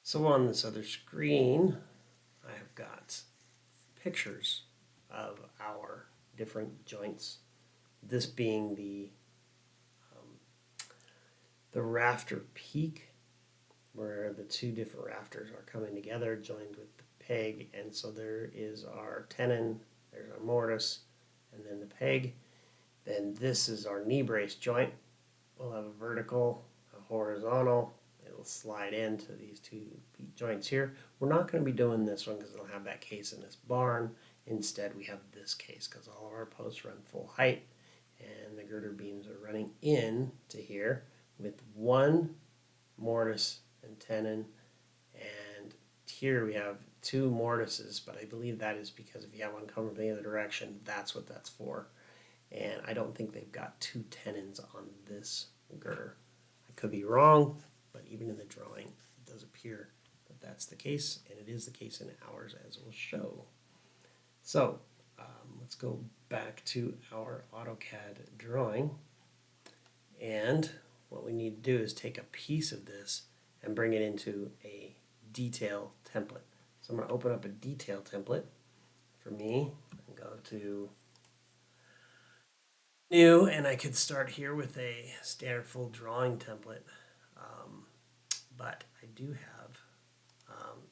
So on this other screen, I have got pictures of our different joints. This being the rafter peak, where the two different rafters are coming together, joined with the peg, and so there is our tenon, there's our mortise, and then the peg. Then this is our knee brace joint. We'll have a vertical, a horizontal. It'll slide into these two joints here. We're not going to be doing this one because it'll have that case in this barn. Instead, we have this case because all of our posts run full height, and the girder beams are running in to here with one mortise and tenon, and here we have two mortises, but I believe that is because if you have one coming from the other direction, that's what that's for. And I don't think they've got two tenons on this girder. I could be wrong, but even in the drawing, it does appear that that's the case, and it is the case in ours, as we'll show. So let's go back to our AutoCAD drawing, and what we need to do is take a piece of this and bring it into a detail template. So I'm going to open up a detail template for me and go to new, and I could start here with a standard full drawing template, but I do have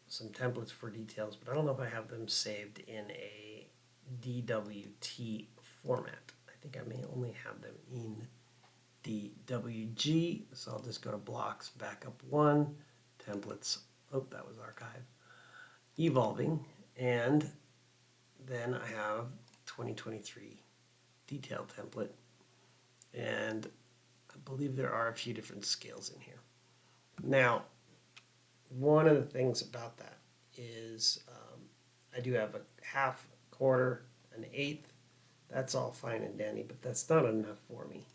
some templates for details, but I don't know if I have them saved in a DWT format. I think I may only have them in DWG, so I'll just go to blocks, backup one, templates, oh, that was archive, evolving, and then I have 2023 detail template, and I believe there are a few different scales in here. Now, one of the things about that is I do have a half, quarter, an eighth. That's all fine and dandy, but that's not enough for me.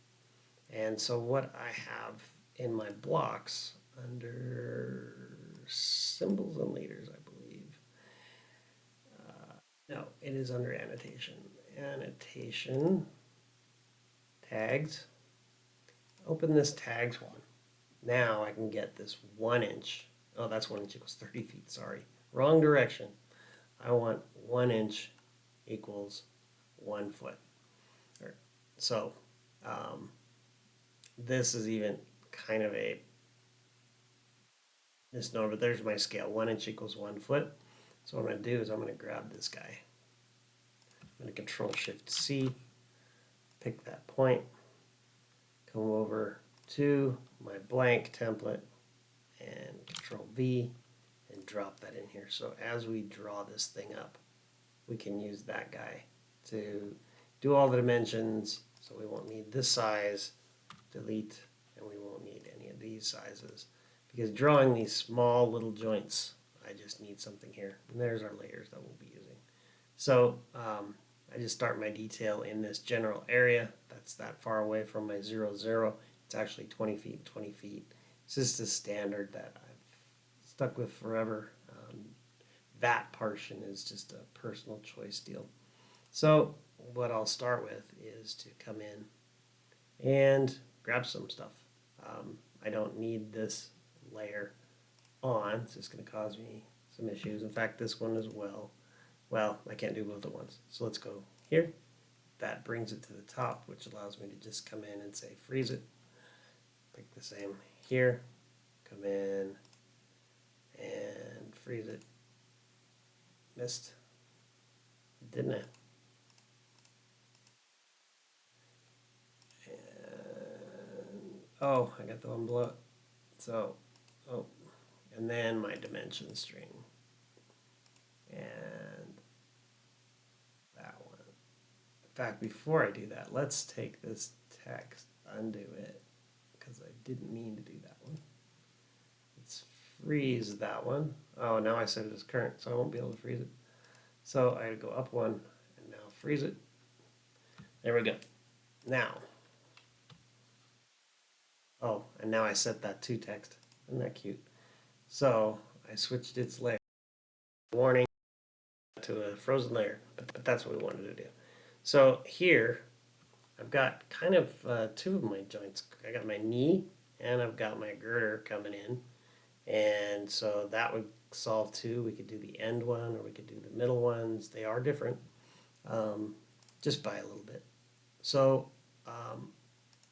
And so what I have in my blocks under symbols and leaders, I believe. No, it is under annotation. Annotation, tags. Open this tags one. Now I can get this 1 inch. Oh, that's 1 inch equals 30 feet. Sorry. Wrong direction. I want 1 inch equals 1 foot. So this is even kind of a misnomer, but there's my scale. 1 inch equals 1 foot. So what I'm going to do is I'm going to grab this guy. I'm going to Control Shift C, pick that point, come over to my blank template, and Control V, and drop that in here. So as we draw this thing up, we can use that guy to do all the dimensions. So we won't need this size, delete, and we won't need any of these sizes. Because drawing these small little joints, I just need something here. And there's our layers that we'll be using. So I just start my detail in this general area. That's that far away from my 0, 0. It's actually 20 feet, 20 feet. It's just a standard that I've stuck with forever. That portion is just a personal choice deal. So what I'll start with is to come in and grab some stuff. I don't need this layer on. It's just going to cause me some issues. In fact, this one as well. Well, I can't do both at once. So let's go here. That brings it to the top, which allows me to just come in and say freeze it. Pick the same here. Come in and freeze it. Missed. Didn't I? And, oh, I got the one below it. So, oh, and then my dimension string. And that one. In fact, before I do that, let's take this text, undo it, because I didn't mean to do that one. Let's freeze that one. Oh, now I set it as current, so I won't be able to freeze it. So I go up one, and now freeze it. There we go. Now, oh, and now I set that to text. Isn't that cute? So I switched its layer. Warning to a frozen layer, but that's what we wanted to do. So here, I've got kind of two of my joints. I got my knee, and I've got my girder coming in. And so that would solve two. We could do the end one or we could do the middle ones. They are different, just by a little bit. So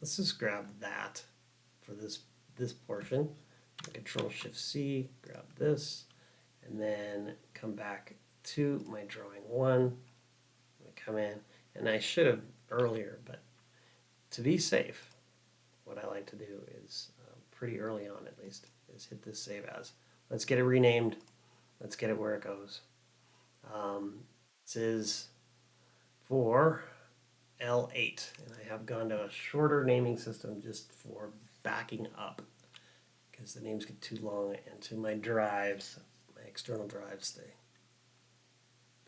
let's just grab that for this portion. Control Shift C, grab this, and then come back to my drawing one. I come in, and I should have earlier, but to be safe, what I like to do is pretty early on at least is hit this save as. Let's get it renamed. Let's get it where it goes. This is for L8, and I have gone to a shorter naming system just for backing up because the names get too long, and to my drives, my external drives,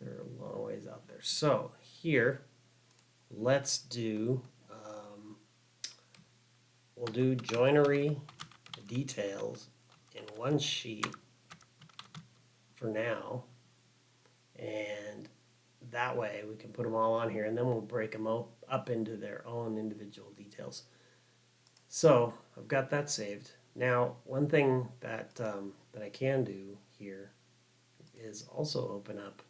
they're a long ways out there. So here, let's do, we'll do joinery details in one sheet for now, and that way we can put them all on here, and then we'll break them up into their own individual details. So I've got that saved. Now, one thing that I can do here is also open up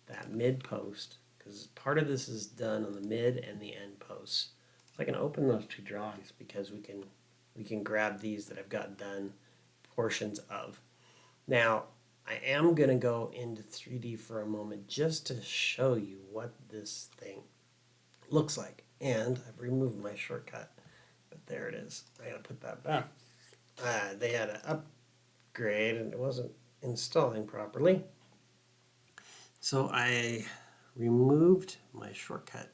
that mid post, because part of this is done on the mid and the end posts. So I can open those two drawings because we can grab these that I've got done portions of. Now, I am going to go into 3D for a moment just to show you what this thing looks like. And I've removed my shortcut, but there it is. I got to put that back. They had an upgrade and it wasn't installing properly. So I removed my shortcut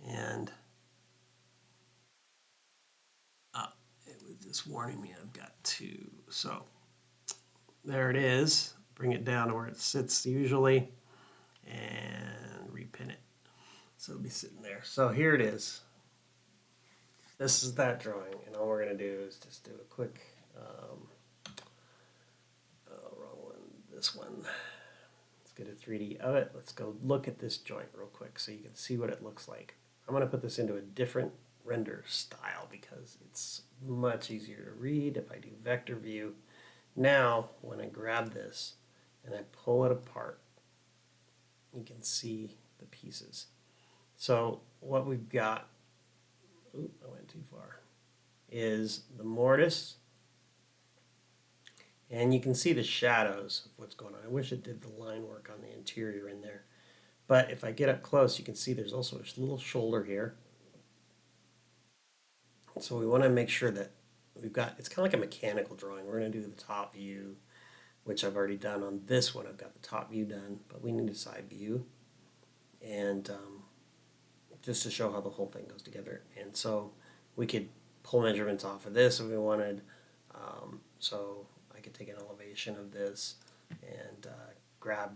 and it was just warning me I've got two. So there it is. Bring it down to where it sits usually and repin it. So it'll be sitting there. So here it is. This is that drawing, and all we're going to do is just do a quick, wrong one, this one. Let's get a 3D of it. Let's go look at this joint real quick so you can see what it looks like. I'm going to put this into a different render style because it's much easier to read if I do vector view. Now, when I grab this and I pull it apart, you can see the pieces. So what we've got, I went too far, is the mortise, and you can see the shadows of what's going on. I wish it did the line work on the interior in there. But if I get up close, you can see there's also a little shoulder here. So we want to make sure that we've got, it's kind of like a mechanical drawing. We're going to do the top view, which I've already done on this one. I've got the top view done, but we need a side view. And just to show how the whole thing goes together. And so we could pull measurements off of this if we wanted. So I could take an elevation of this and grab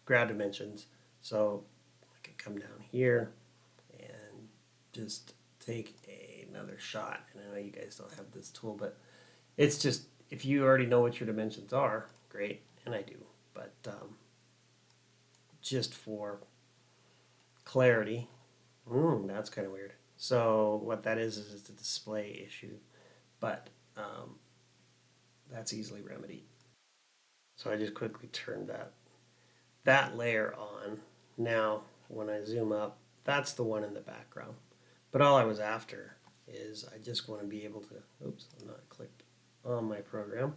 dimensions. So I could come down here and just take another shot. And I know you guys don't have this tool, but it's just, if you already know what your dimensions are, great, and I do. But just for clarity, that's kind of weird. So what that is it's a display issue, but that's easily remedied. So I just quickly turned that layer on. Now when I zoom up, that's the one in the background. But all I was after is I just want to be able to, oops, I'm not clicked on my program.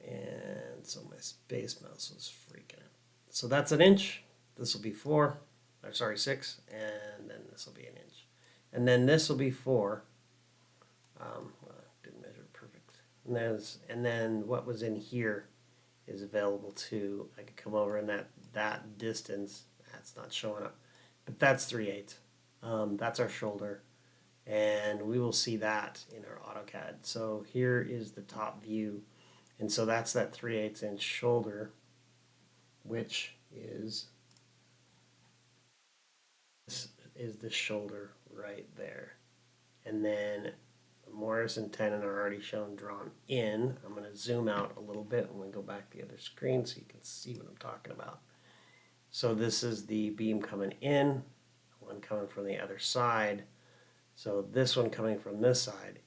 And so my space mouse was freaking out. So that's an inch. This will be 4, or sorry, 6, and then this will be an inch. And then this will be 4. Well, I didn't measure it perfect. And then what was in here is available too. I could come over and that distance, that's not showing up. But that's 3/8. That's our shoulder. And we will see that in our AutoCAD. So here is the top view. And so that's that 3/8 inch shoulder, which is the shoulder right there. And then the mortise and tenon are already shown drawn in. I'm going to zoom out a little bit when we go back to the other screen so you can see what I'm talking about. So this is the beam coming in, one coming from the other side. So this one coming from this side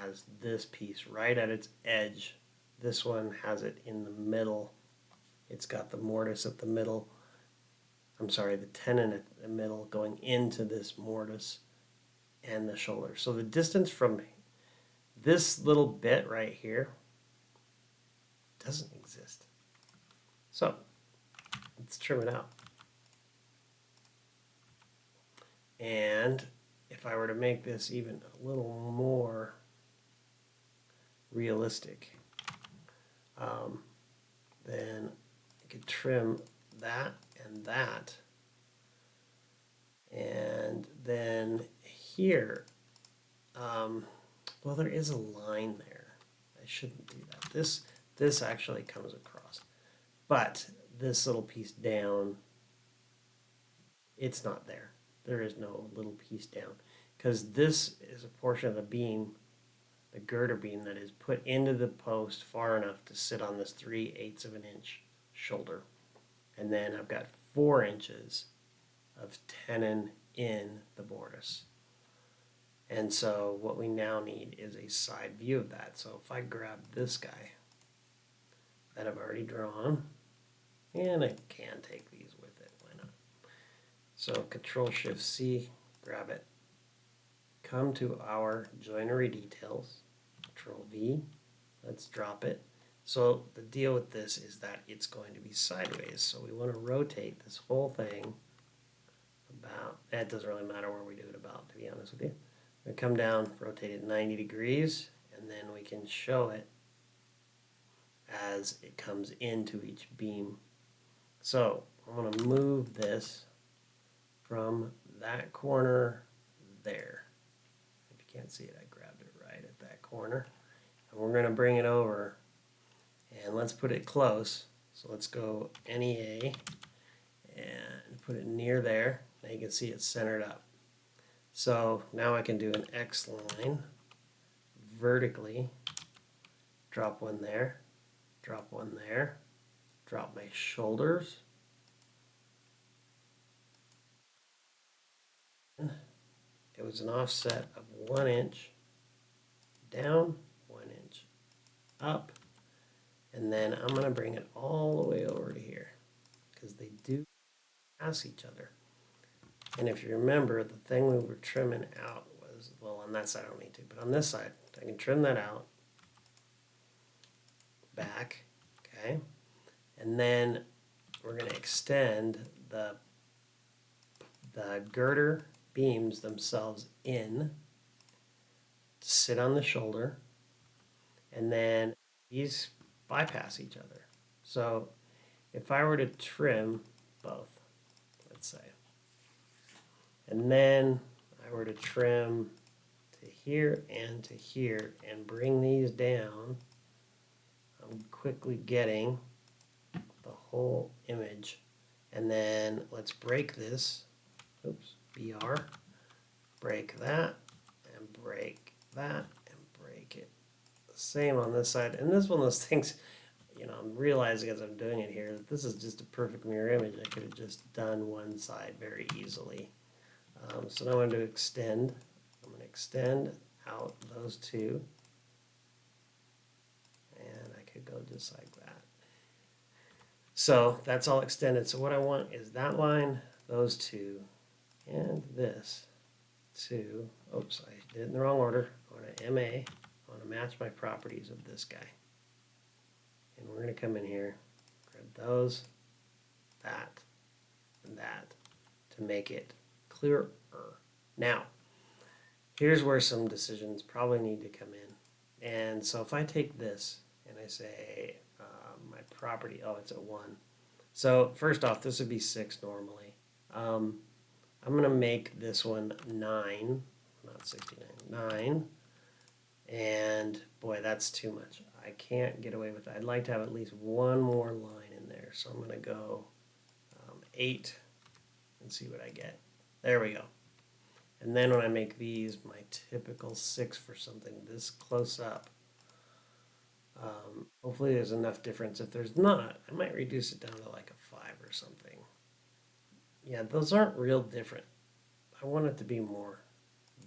has this piece right at its edge. This one has it in the middle. It's got the mortise at the middle. I'm sorry, the tenon at the middle going into this mortise and the shoulder. So the distance from this little bit right here doesn't exist. So let's trim it out. And if I were to make this even a little more realistic, then I could trim that and that. And then here, well, there is a line there. I shouldn't do that. This actually comes across. But this little piece down, it's not there. There is no little piece down. Because this is a portion of the beam, the girder beam, that is put into the post far enough to sit on this 3/8 of an inch shoulder. And then I've got 4 inches of tenon in the mortise. And so what we now need is a side view of that. So if I grab this guy that I've already drawn, and I can take these with it, why not? So Control-Shift-C, grab it. Come to our joinery details, Control-V, let's drop it. So the deal with this is that it's going to be sideways. So we want to rotate this whole thing about, it doesn't really matter where we do it about, to be honest with you. We come down, rotate it 90 degrees, and then we can show it as it comes into each beam. So I'm going to move this from that corner there. If you can't see it, I grabbed it right at that corner. And we're going to bring it over, and let's put it close. So let's go NEA and put it near there. Now you can see it's centered up. So now I can do an X line vertically, drop one there, drop one there, drop my shoulders. It was an offset of 1 inch down, 1 inch up, and then I'm going to bring it all the way over to here because they do pass each other. And if you remember, the thing we were trimming out was, well, on that side I don't need to, but on this side, I can trim that out, back, okay? And then we're going to extend the girder beams themselves in to sit on the shoulder, and then these bypass each other. So if I were to trim both, let's say, and then I were to trim to here and to here and bring these down, I'm quickly getting the whole image. And then let's break this, oops, BR, break that, and break that, and break it. The same on this side. And this is one of those things, you know, I'm realizing as I'm doing it here that this is just a perfect mirror image. I could have just done one side very easily. So now I'm going to extend. I'm going to extend out those two. And I could go just like that. So that's all extended. So what I want is that line, those two, and this to, oops, I did it in the wrong order. I want to MA. I want to match my properties of this guy. And we're going to come in here, grab those, that, and that to make it clearer. Now, here's where some decisions probably need to come in. And so if I take this and I say my property, oh, it's at 1. So first off, this would be 6 normally. I'm going to make this one 9, not 69, 9. And boy, that's too much. I can't get away with that. I'd like to have at least one more line in there. So I'm going to go 8 and see what I get. There we go. And then when I make these my typical 6 for something this close up, hopefully there's enough difference. If there's not, I might reduce it down to like a 5 or something. Yeah, those aren't real different. I want it to be more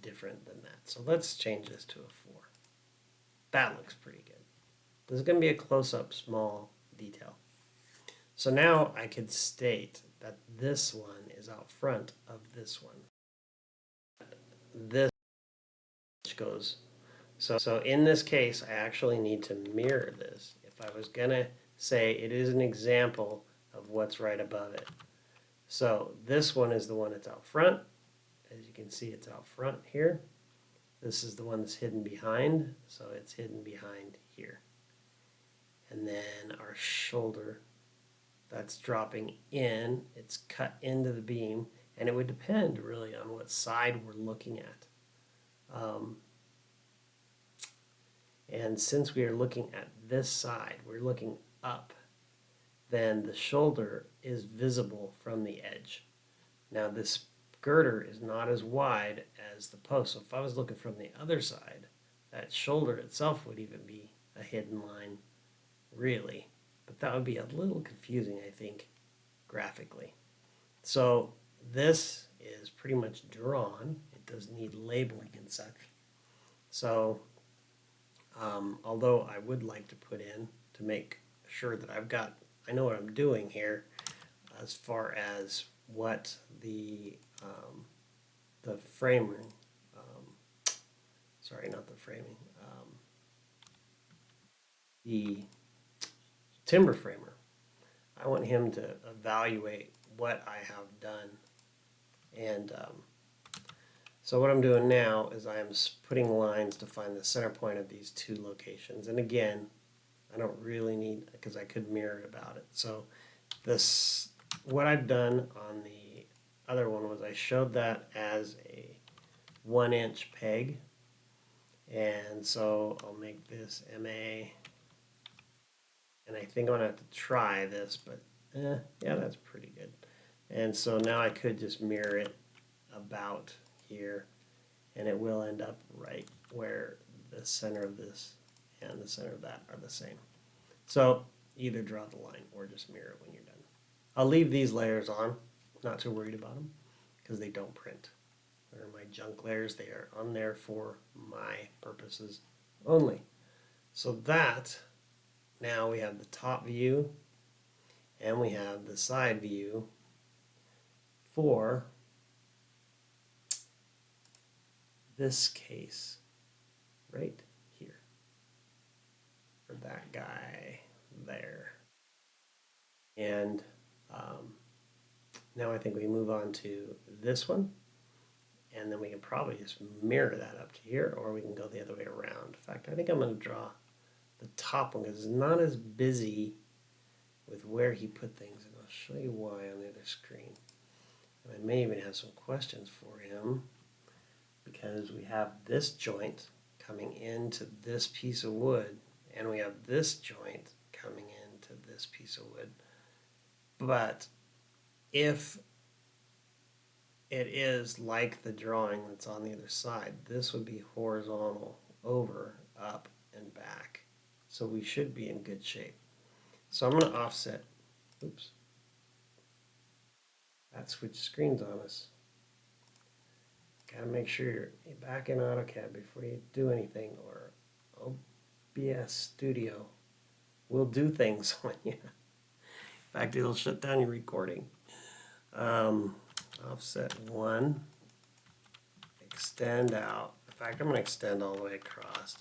different than that. So let's change this to a 4. That looks pretty good. This is going to be a close-up small detail. So now I could state that this one is out front of this one. This goes. So in this case, I actually need to mirror this. If I was going to say it is an example of what's right above it. So this one is the one that's out front. As you can see, it's out front here. This is the one that's hidden behind, so it's hidden behind here. And then our shoulder, that's dropping in, it's cut into the beam, and it would depend really on what side we're looking at. And since we are looking at this side, we're looking up, then the shoulder is visible from the edge. Now this girder is not as wide as the post, so if I was looking from the other side, that shoulder itself would even be a hidden line, really. But that would be a little confusing, I think, graphically. So this is pretty much drawn. It does need labeling and such. So although I would like to put in to make sure that I know what I'm doing here as far as what the framing, sorry, not the framing, the timber framer. I want him to evaluate what I have done. And so what I'm doing now is I am putting lines to find the center point of these two locations. And again, I don't really need, because I could mirror it about it. So this, what I've done on the other one was I showed that as a 1-inch peg. And so I'll make this MA. And I think I'm going to have to try this, but yeah, that's pretty good. And so now I could just mirror it about here, and it will end up right where the center of this and the center of that are the same. So either draw the line or just mirror it when you're done. I'll leave these layers on, not too worried about them, because they don't print. They're my junk layers. They are on there for my purposes only. So that, now we have the top view and we have the side view for this case right here, for that guy there. And now I think we move on to this one, and then we can probably just mirror that up to here, or we can go the other way around. In fact, I think I'm going to draw the top one because it's not as busy with where he put things, and I'll show you why on the other screen. And I may even have some questions for him, because we have this joint coming into this piece of wood, and we have this joint coming into this piece of wood. But if it is like the drawing that's on the other side, this would be horizontal over, up, and back. So we should be in good shape. So I'm going to offset. Oops. That switched screens on us. Got to make sure you're back in AutoCAD before you do anything, or OBS Studio will do things on you. In fact, it'll shut down your recording. Offset 1, extend out. In fact, I'm going to extend all the way across.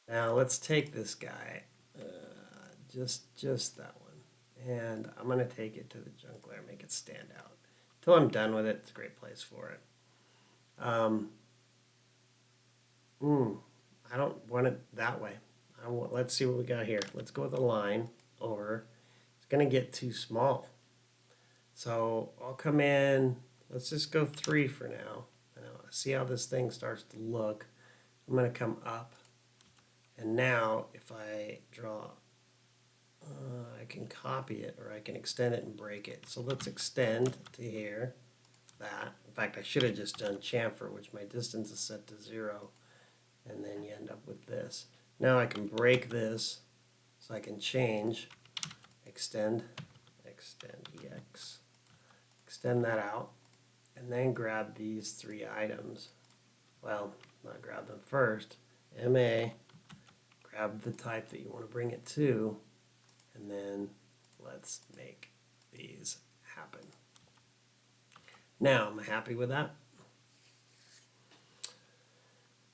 Now let's take this guy, just that one, and I'm going to take it to the junk layer, make it stand out. Until I'm done with it, it's a great place for it. I don't want it that way. Let's see what we got here. Let's go with a line over. It's going to get too small. So I'll come in, let's just go 3 for now. See how this thing starts to look. I'm going to come up. And now if I draw, I can copy it, or I can extend it and break it. So let's extend to here, that. In fact, I should have just done chamfer, which my distance is set to 0. And then you end up with this. Now I can break this, so I can change, extend EX, extend that out, and then grab these 3 items. Well, not grab them first, MA, grab the type that you want to bring it to, and then let's make these happen. Now, am I happy with that?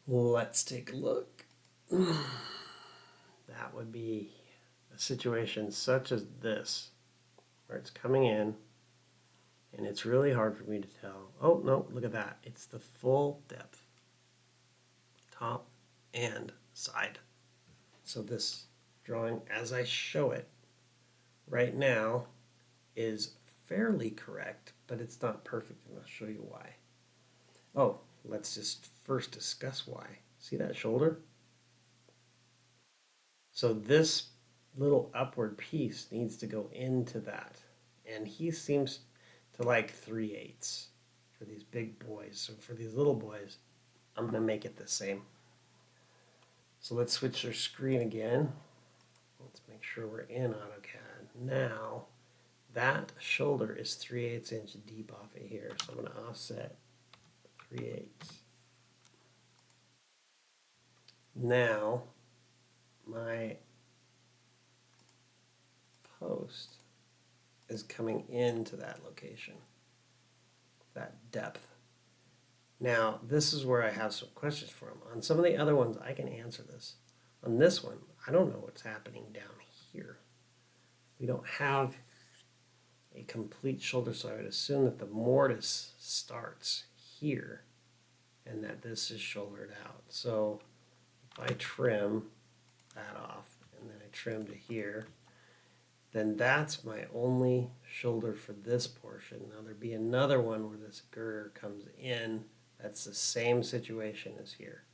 Let's take a look. That would be a situation such as this, where it's coming in, and it's really hard for me to tell. Oh, no, look at that. It's the full depth, top and side. So this drawing, as I show it right now, is fairly correct, but it's not perfect, and I'll show you why. Oh, let's just first discuss why. See that shoulder? So this little upward piece needs to go into that. And he seems to like 3/8 for these big boys. So for these little boys, I'm going to make it the same. So let's switch our screen again. Let's make sure we're in AutoCAD. Now, that shoulder is 3/8 inch deep off of here. So I'm going to offset 3/8. Now, my post is coming into that location, that depth. Now, this is where I have some questions for him. On some of the other ones, I can answer this. On this one, I don't know what's happening down here. We don't have a complete shoulder, so I would assume that the mortise starts here and that this is shouldered out. So if I trim that off and then I trim to here, then that's my only shoulder for this portion. Now there'd be another one where this girder comes in. That's the same situation as here,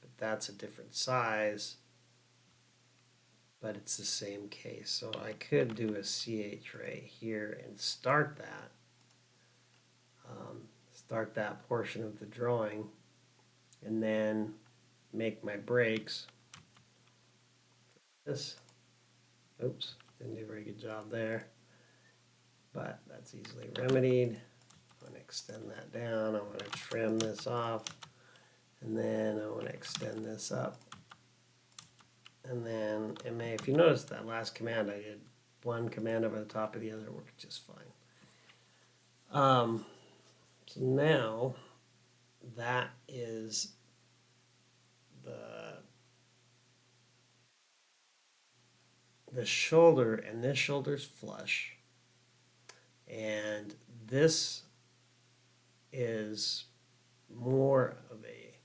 but that's a different size, but it's the same case. So I could do a CH ray here and start that portion of the drawing, and then make my breaks. This, oops, didn't do a very good job there, but that's easily remedied. I'm going to extend that down. I want to trim this off, and then I want to extend this up. And then if you notice that last command, I did one command over the top of the other, worked just fine. So now that is the shoulder, and this shoulder's flush, and this is more of a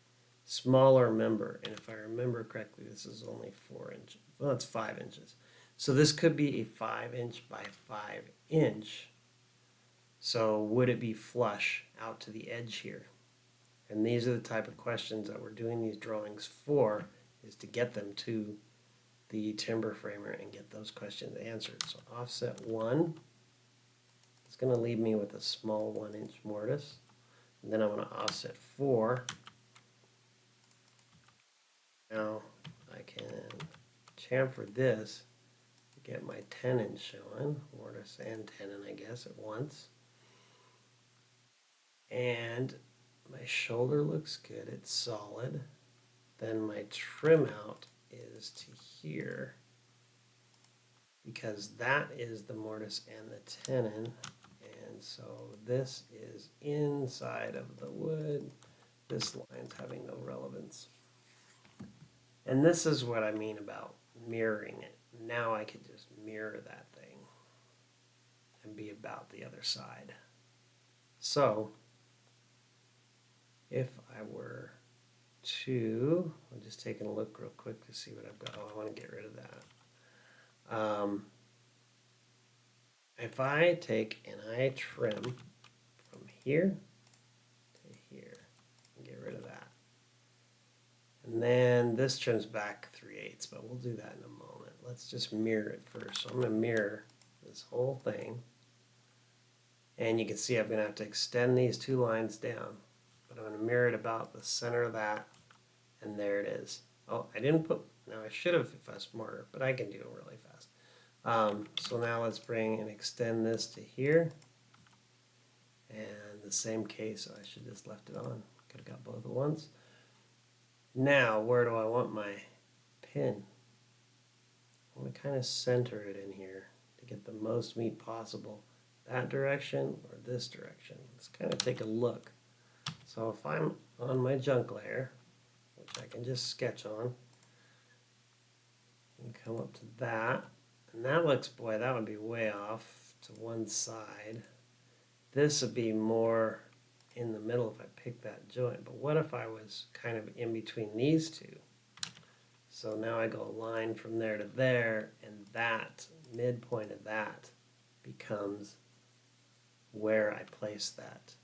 smaller member, and if I remember correctly, this is only 4 inches. Well, it's 5 inches. So this could be a 5 inch by 5 inch. So would it be flush out to the edge here? And these are the type of questions that we're doing these drawings for, is to get them to the timber framer and get those questions answered. So offset 1 is going to leave me with a small 1 inch mortise. And then I'm going to offset 4. Now I can chamfer this to get my tenon showing, mortise and tenon, I guess, at once. And my shoulder looks good, it's solid. Then my trim out is to here, because that is the mortise and the tenon. And so this is inside of the wood. This line's having no relevance. And this is what I mean about mirroring it. Now I can just mirror that thing and be about the other side. So if I were to, I'm just taking a look real quick to see what I've got. Oh, I want to get rid of that. If I take and I trim from here to here and get rid of that, and then this trims back 3/8, but we'll do that in a moment. Let's just mirror it first. So I'm going to mirror this whole thing, and you can see I'm going to have to extend these 2 lines down, but I'm going to mirror it about the center of that, and there it is. Oh, I didn't put, now I should have if I was smarter, but I can do it really fast. So now let's bring and extend this to here, and the same case, so I should just left it on. Could have got both at once. Now, where do I want my pin? I want to kind of center it in here to get the most meat possible. That direction or this direction? Let's kind of take a look. So if I'm on my junk layer, which I can just sketch on, and come up to that, and that looks, boy, that would be way off to one side. This would be more in the middle if I pick that joint. But what if I was kind of in between these two? So now I go a line from there to there, and that midpoint of that becomes where I place that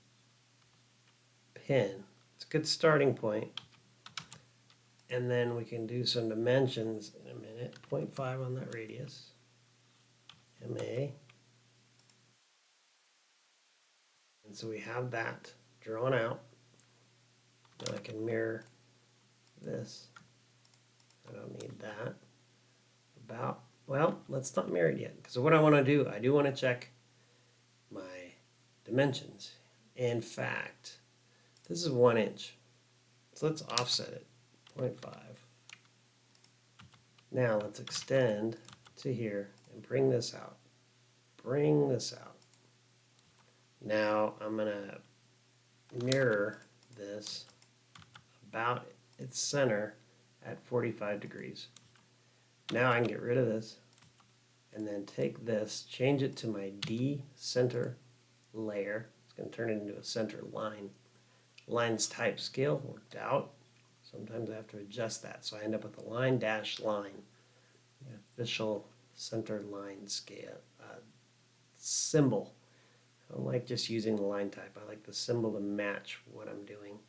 pin. It's a good starting point. And then we can do some dimensions in a minute. 0.5 on that radius. MA. And so we have that drawn out. Now I can mirror this. I don't need that. Well, let's not mirror it yet. Because what I want to do, I do want to check my dimensions. In fact, this is 1 inch. So let's offset it, 0.5. Now let's extend to here and bring this out. Bring this out. Now I'm going to mirror this about its center at 45 degrees. Now I can get rid of this and then take this, change it to my D-center layer. It's going to turn it into a center line. Lines type scale worked out. Sometimes I have to adjust that, so I end up with a line dash line. The official center line scale symbol. I don't like just using the line type. I like the symbol to match what I'm doing.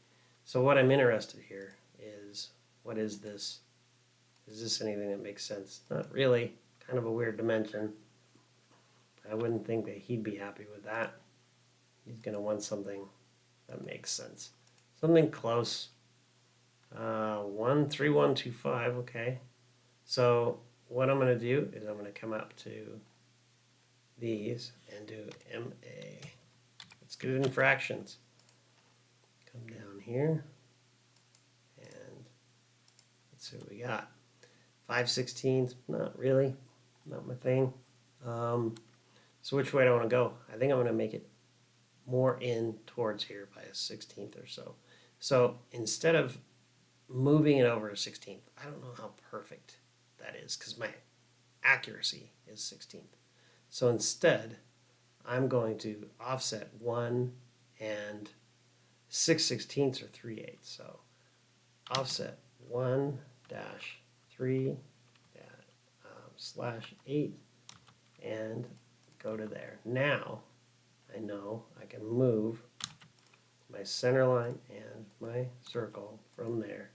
So what I'm interested here is, what is this? Is this anything that makes sense? Not really. Kind of a weird dimension. I wouldn't think that he'd be happy with that. He's going to want something that makes sense. Something close. 13125, okay. So what I'm going to do is I'm going to come up to these and do MA. Let's get it in fractions. Come down here and let's see what we got. 5/16, not really, not my thing. So which way do I want to go? I think I'm going to make it more in towards here by a 16th or so. So instead of moving it over a 16th, I don't know how perfect that is because my accuracy is 16th. So instead, I'm going to offset 1 and 6/16 or 3/8. So offset 1 dash 3 slash 8 and go to there. Now I know I can move my center line and my circle from there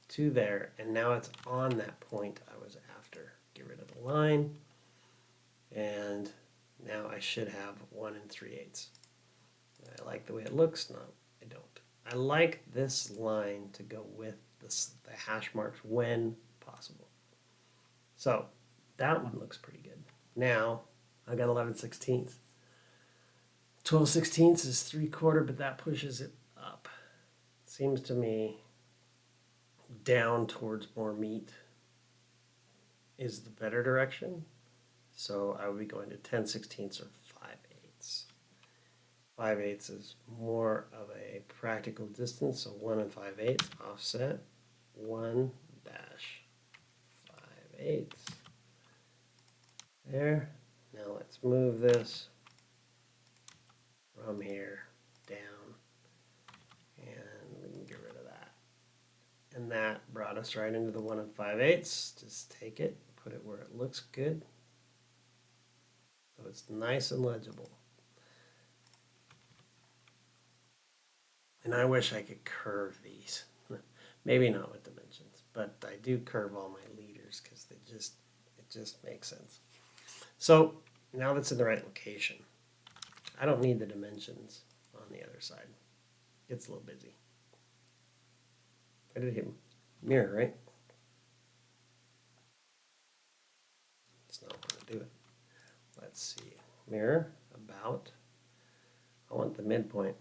to there, and now it's on that point I was after. Get rid of the line, and now I should have 1 3/8. I like the way it looks. No, I don't. I like this line to go with the hash marks when possible. So that one looks pretty good. Now I got 11/16. 12/16 is 3/4, but that pushes it up. Seems to me down towards more meat is the better direction. So I would be going to 10/16 or 5/8. 5/8 is more of a practical distance, so 1 and 5/8 offset 1 dash 5/8. There. Now let's move this from here down, and we can get rid of that. And that brought us right into the 1 and 5/8. Just take it, put it where it looks good, so it's nice and legible. And I wish I could curve these. Maybe not with dimensions, but I do curve all my leaders because it just makes sense. So now that's in the right location, I don't need the dimensions on the other side. It's a little busy. I did hit mirror, right? It's not want to do it. Let's see. Mirror, about. I want the midpoint.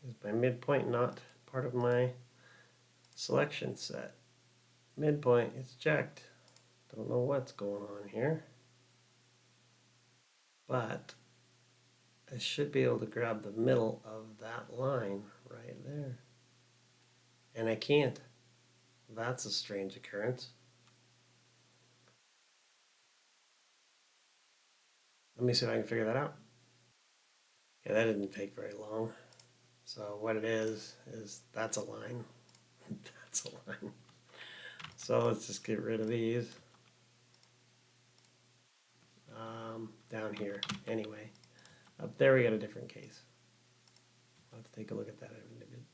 Is my midpoint not part of my selection set. Midpoint is checked. Don't know what's going on here, but I should be able to grab the middle of that line right there. And I can't. That's a strange occurrence. Let me see if I can figure that out. Yeah, that didn't take very long. So what it is that's a line. That's a line. So let's just get rid of these. Down here. Anyway, up there we got a different case. I'll have to take a look at that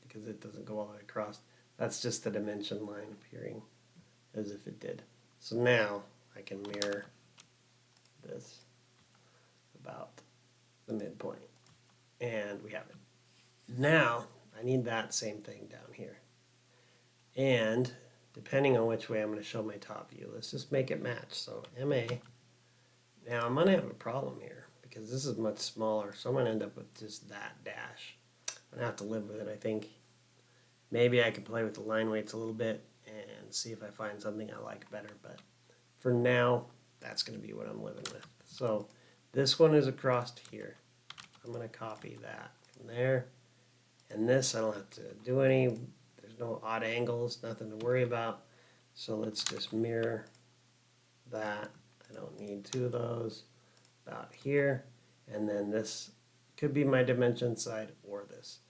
because it doesn't go all the way across. That's just the dimension line appearing as if it did. So now I can mirror this about the midpoint. And we have it. Now I need that same thing down here. And depending on which way I'm going to show my top view, let's just make it match. So MA. Now I'm going to have a problem here because this is much smaller. So I'm going to end up with just that dash. I'm going to have to live with it, I think. Maybe I can play with the line weights a little bit and see if I find something I like better. But for now, that's going to be what I'm living with. So this one is across here. I'm going to copy that from there. And this, I don't have to do any, there's no odd angles, nothing to worry about. So let's just mirror that. I don't need two of those about here. And then this could be my dimension side or this.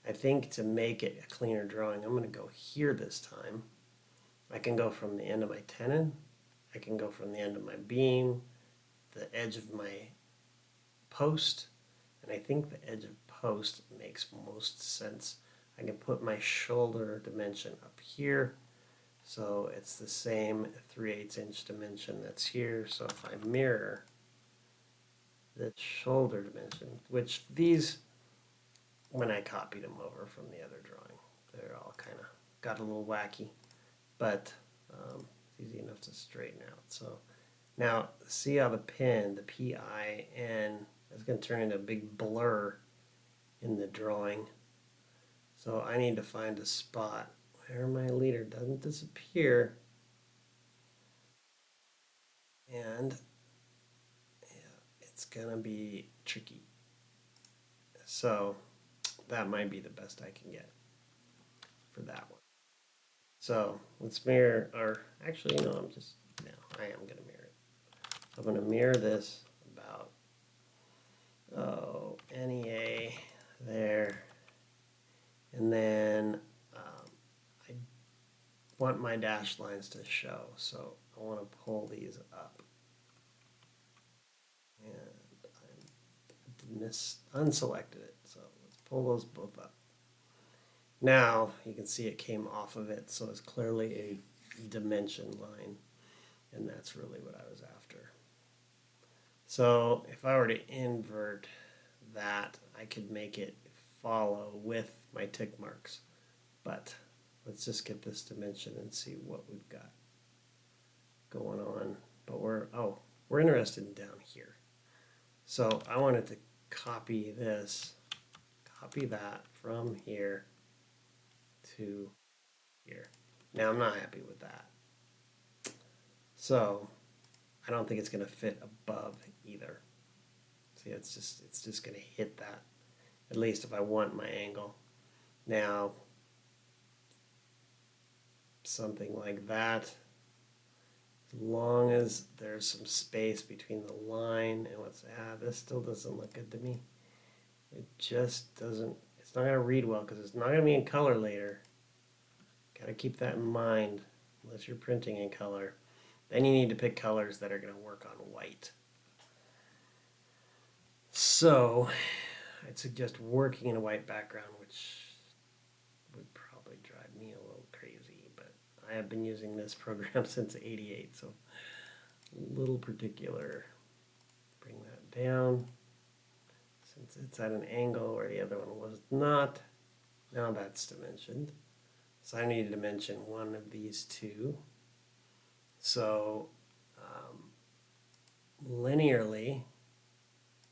I think to make it a cleaner drawing, I'm going to go here this time. I can go from the end of my tenon. I can go from the end of my beam, the edge of my post, and I think the edge of post makes most sense. I can put my shoulder dimension up here, so it's the same 3/8 inch dimension that's here. So if I mirror the shoulder dimension, which these, when I copied them over from the other drawing, they're all kind of got a little wacky, but it's easy enough to straighten out. So now see how the pin, the PIN, is going to turn into a big blur in the drawing. So I need to find a spot where my leader doesn't disappear. And yeah, it's going to be tricky. So that might be the best I can get for that one. So let's mirror, or actually, no, I am going to mirror it. So I'm going to mirror this about, NEA there. And then I want my dashed lines to show, so I want to pull these up. And I unselected it, so let's pull those both up. Now you can see it came off of it, so it's clearly a dimension line, and that's really what I was after. So if I were to invert that, I could make it follow with my tick marks. But let's just get this dimension and see what we've got going on. But we're interested in down here. So I wanted to copy this, copy that from here to here. Now I'm not happy with that. So I don't think it's going to fit above either. See, it's just going to hit that, at least if I want my angle. Now, something like that, as long as there's some space between the line and this still doesn't look good to me. It just doesn't, it's not going to read well because it's not going to be in color later. Got to keep that in mind, unless you're printing in color. Then you need to pick colors that are going to work on white. So I'd suggest working in a white background, which would probably drive me a little crazy, but I have been using this program since '88, so a little particular. Bring that down, since it's at an angle where the other one was not. Now that's dimensioned. So I need to dimension one of these two. So linearly,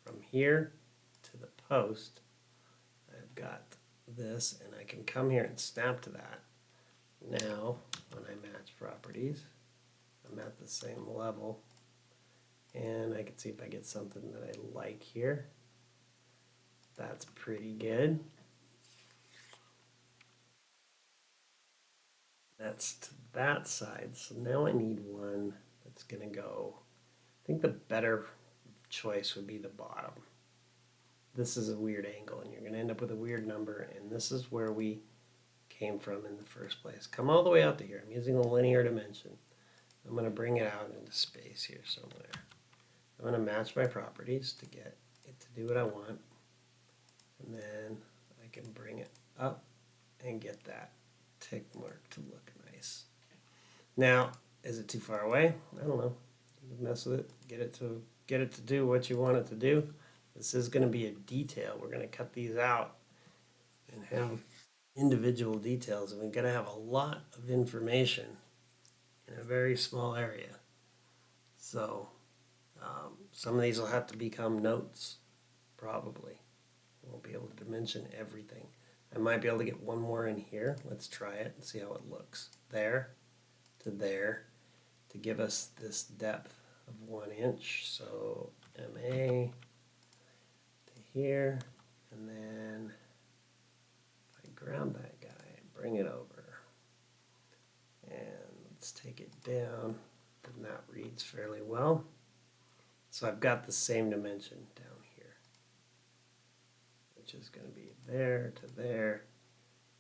from here to the post, I've got this, and I can come here and snap to that now when I match properties, I'm at the same level, and I can see if I get something that I like here. That's pretty good. That's to that side. So now I need one that's going to go. I think the better choice would be the bottom. This is a weird angle, and you're going to end up with a weird number, and this is where we came from in the first place. Come all the way out to here. I'm using a linear dimension. I'm going to bring it out into space here somewhere. I'm going to match my properties to get it to do what I want, and then I can bring it up and get that tick mark to look nice. Now, is it too far away? I don't know. You can mess with it, get it to do what you want it to do. This is going to be a detail. We're going to cut these out and have individual details, and we're going to have a lot of information in a very small area. So some of these will have to become notes, probably. Won't be able to dimension everything. I might be able to get one more in here. Let's try it and see how it looks. There to give us this depth of 1 inch. So MA to here, and then if I grab that guy, bring it over, and let's take it down, and that reads fairly well. So I've got the same dimension down here, which is going to be there to there,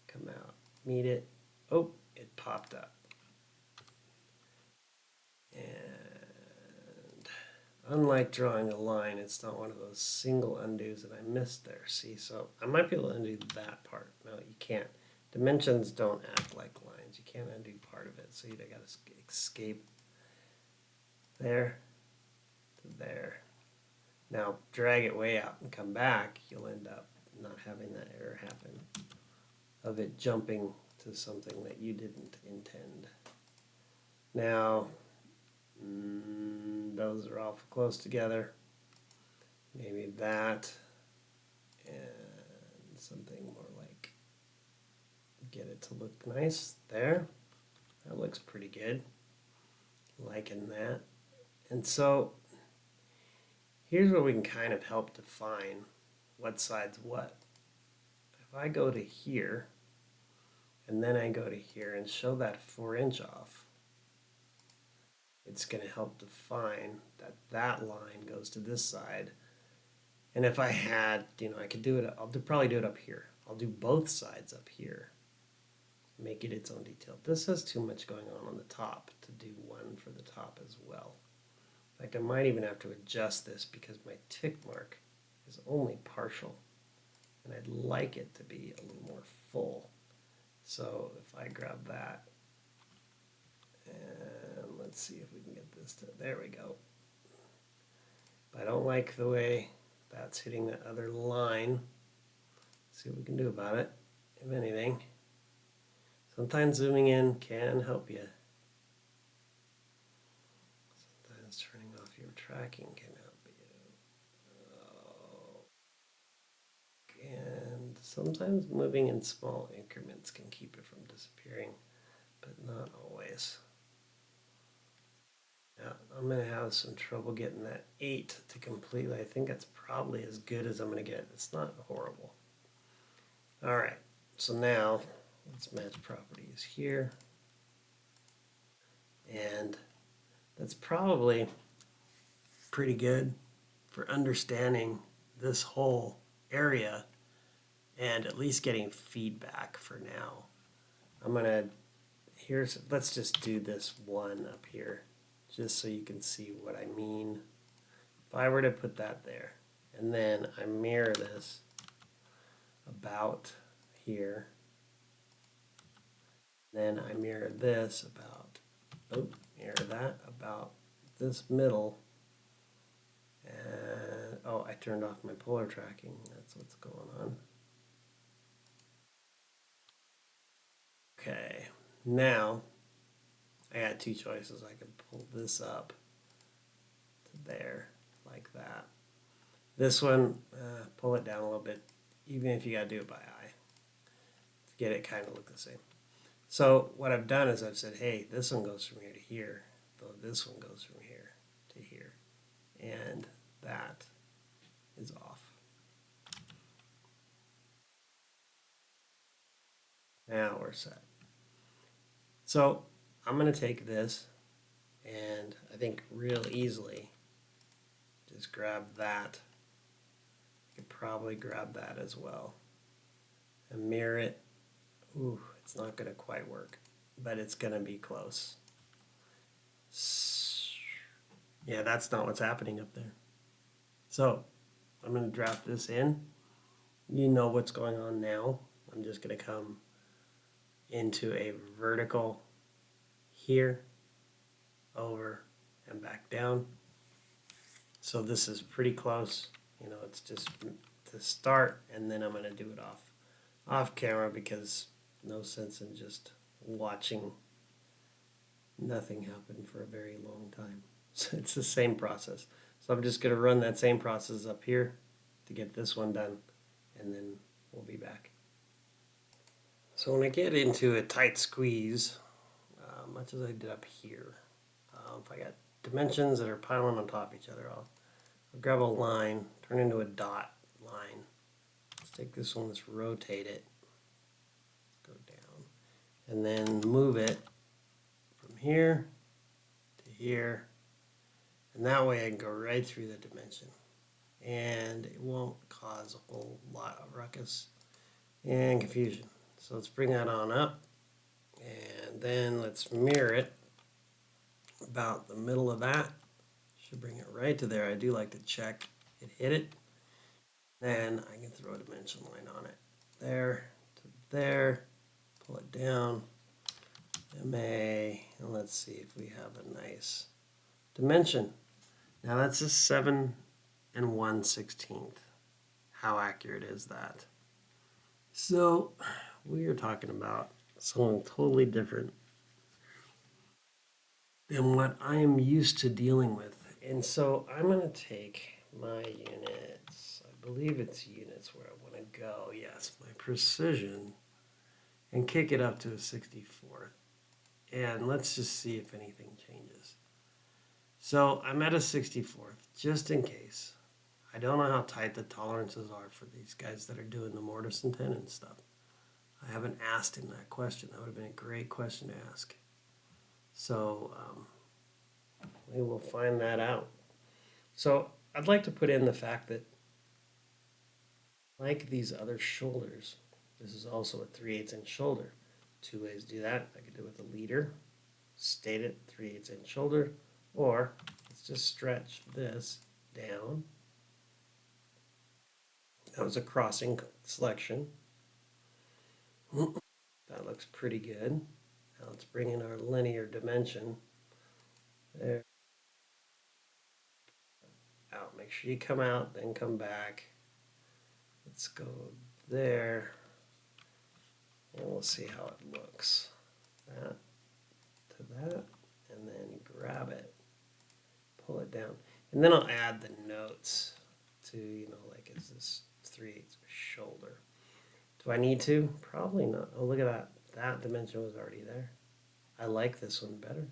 come out, meet it. Oh, it popped up. And unlike drawing a line, it's not one of those single undos that I missed there. See, so I might be able to undo that part. No, you can't. Dimensions don't act like lines. You can't undo part of it. So you got to escape there to there. Now drag it way out and come back. You'll end up not having that error happen of it jumping to something that you didn't intend. Now, those are awful close together. Maybe that and something more like get it to look nice there. That looks pretty good. Liking that. And so here's where we can kind of help define what side's what. If I go to here and then I go to here and show that 4 inch off, it's going to help define that that line goes to this side. And if I had, I could do it, I'll probably do it up here. I'll do both sides up here. Make it its own detail. This has too much going on the top to do one for the top as well. In fact, I might even have to adjust this because my tick mark is only partial. And I'd like it to be a little more full. So if I grab that, and let's see if we can get this to, there we go. But I don't like the way that's hitting that other line. Let's see what we can do about it, if anything. Sometimes zooming in can help you. Sometimes turning off your tracking can help you. And sometimes moving in small increments can keep it from disappearing, but not always. Yeah, I'm going to have some trouble getting that 8 to completely. I think that's probably as good as I'm going to get. It's not horrible. All right, so now let's match properties here. And that's probably pretty good for understanding this whole area and at least getting feedback for now. I'm going to, let's just do this one up here, just so you can see what I mean. If I were to put that there, and then I mirror this about here, then I mirror this about, mirror that about this middle, and I turned off my polar tracking. That's what's going on. Okay, now I got two choices. I could pull this up to there like that. This one, pull it down a little bit, even if you got to do it by eye to get it kind of look the same. So what I've done is I've said, hey, this one goes from here to here, though this one goes from here to here, and that is off. Now we're set. So I'm going to take this and I think real easily just grab that. I could probably grab that as well and mirror it. Ooh, it's not going to quite work, but it's going to be close. Yeah, that's not what's happening up there. So I'm going to drop this in. You know what's going on now. I'm just going to come into a vertical here, over, and back down. So this is pretty close. You know, it's just to start, and then I'm going to do it off camera because no sense in just watching nothing happen for a very long time. So it's the same process. So I'm just going to run that same process up here to get this one done, and then we'll be back. So when I get into a tight squeeze, much as I did up here, if I got dimensions that are piling on top of each other, I'll grab a line, turn into a dot line. Let's take this one, let's rotate it, go down, and then move it from here to here, and that way I can go right through the dimension, and it won't cause a whole lot of ruckus and confusion. So let's bring that on up, and then let's mirror it about the middle of that. Should bring it right to there. I do like to check it hit it. Then I can throw a dimension line on it. There to there, pull it down, MA, and let's see if we have a nice dimension. Now that's a 7 1/16. How accurate is that? So we are talking about something totally different than what I am used to dealing with. And so I'm going to take my units, I believe it's units where I want to go, yes, my precision, and kick it up to a 64th. And let's just see if anything changes. So I'm at a 64th, just in case. I don't know how tight the tolerances are for these guys that are doing the mortise and tenon stuff. I haven't asked him that question. That would have been a great question to ask. So we will find that out. So I'd like to put in the fact that, like these other shoulders, this is also a 3/8 inch shoulder. Two ways to do that. I could do it with a leader, state it 3/8 inch shoulder, or let's just stretch this down. That was a crossing selection. That looks pretty good. Now let's bring in our linear dimension. There. Out. Make sure you come out, then come back. Let's go there. And we'll see how it looks. That to that, and then grab it, pull it down. And then I'll add the notes to, like, is this 3/8 shoulder? Do I need to? Probably not. Oh, look at that. That dimension was already there. I like this one better.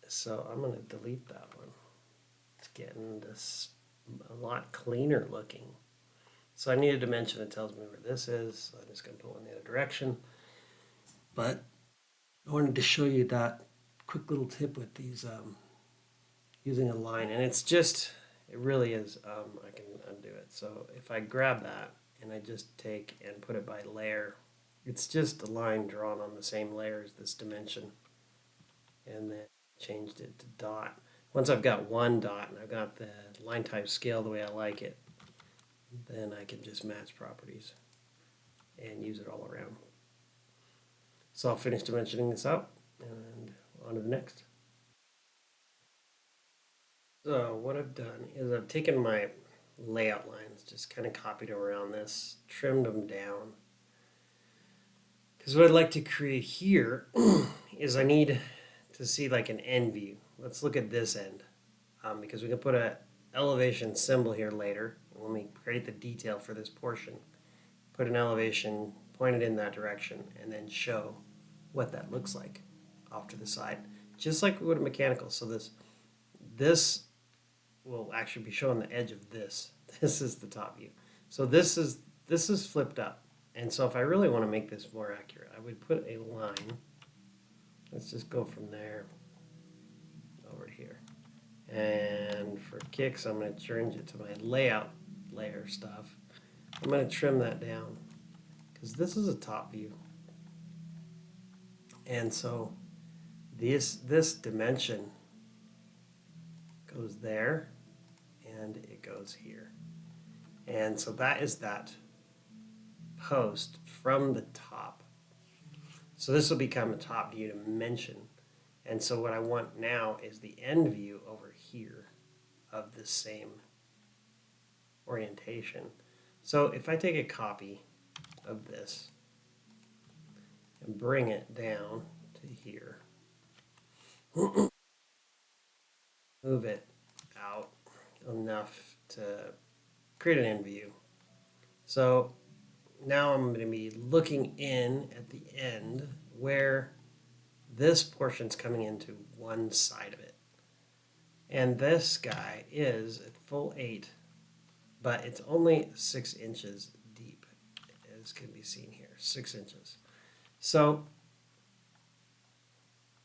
So I'm going to delete that one. It's getting this a lot cleaner looking. So I need a dimension that tells me where this is. So I'm just going to pull in the other direction. But I wanted to show you that quick little tip with these using a line. And it's just, it really is, I can undo it. So if I grab that and I just take and put it by layer, it's just a line drawn on the same layer as this dimension. And then changed it to dot. Once I've got one dot and I've got the line type scale the way I like it, then I can just match properties and use it all around. So I'll finish dimensioning this out and on to the next. So what I've done is I've taken my layout lines, just kind of copied them around this, trimmed them down. Because what I'd like to create here is I need to see like an end view. Let's look at this end, because we can put an elevation symbol here later when we create the detail for this portion. Put an elevation point it in that direction and then show what that looks like off to the side, just like we would a mechanical. So this will actually be showing the edge of this. This is the top view. So this is flipped up. And so if I really want to make this more accurate, I would put a line. Let's just go from there over to here. And for kicks, I'm going to change it to my layout layer stuff. I'm going to trim that down because this is a top view. And so this dimension goes there and it goes here. And so that is that post from the top. So this will become a top view dimension. And so what I want now is the end view over here of the same orientation. So if I take a copy of this and bring it down to here, move it out enough to create an end view. So now I'm going to be looking in at the end where this portion's coming into one side of it. And this guy is at full 8, but it's only 6 inches deep, as can be seen here, 6 inches. So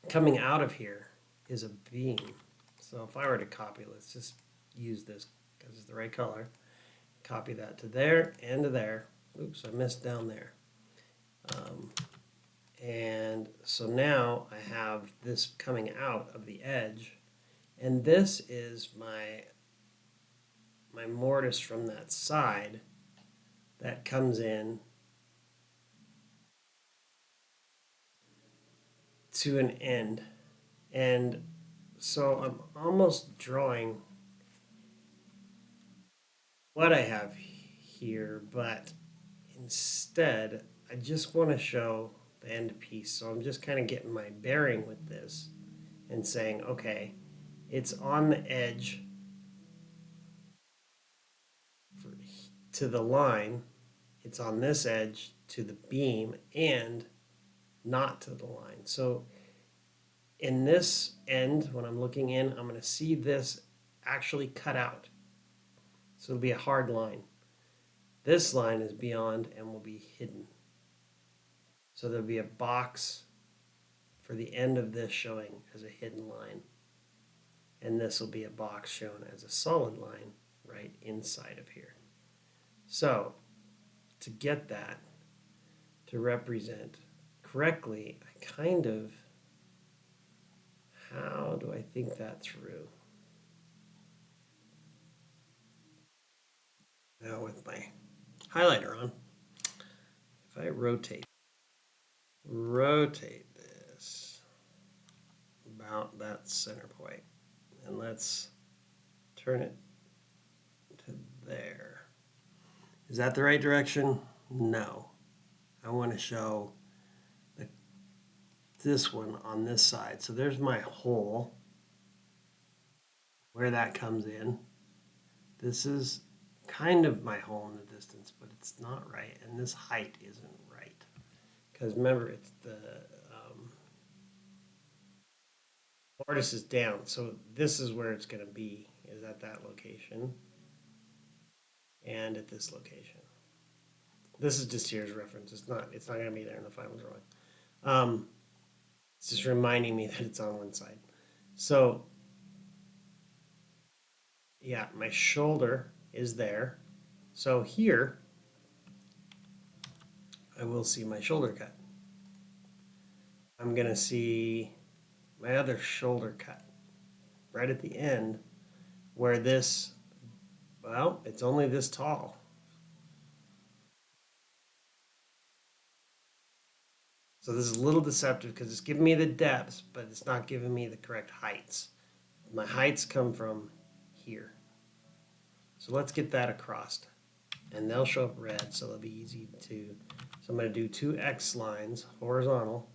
coming out of here is a beam. So if I were to copy, let's just use this because it's the right color. Copy that to there and to there. Oops, I missed down there. And so now I have this coming out of the edge, and this is my mortise from that side that comes in to an end. And so I'm almost drawing what I have here, but instead I just want to show the end piece. So I'm just kind of getting my bearing with this and saying, okay, it's on the edge to the line, it's on this edge to the beam, and not to the line. So in this end, when I'm looking in, I'm going to see this actually cut out. So it'll be a hard line. This line is beyond and will be hidden. So there'll be a box for the end of this showing as a hidden line. And this will be a box shown as a solid line right inside of here. So to get that to represent correctly, I kind of, how do I think that through? Now with my highlighter on, if I rotate this about that center point, and let's turn it to there. Is that the right direction? No. I want to show this one on this side. So there's my hole, where that comes in. This is kind of my hole in the distance, but it's not right. And this height isn't right. Because remember, it's the mortise is down. So this is where it's going to be, is at that location and at this location. This is just here's reference. It's not going to be there in the final drawing. It's just reminding me that it's on one side. So yeah, my shoulder is there. So here, I will see my shoulder cut. I'm going to see my other shoulder cut right at the end where this, well, it's only this tall. So this is a little deceptive because it's giving me the depths, but it's not giving me the correct heights. My heights come from here. So let's get that across. And they'll show up red, so they'll be easy to, so I'm going to do 2 X lines, horizontal.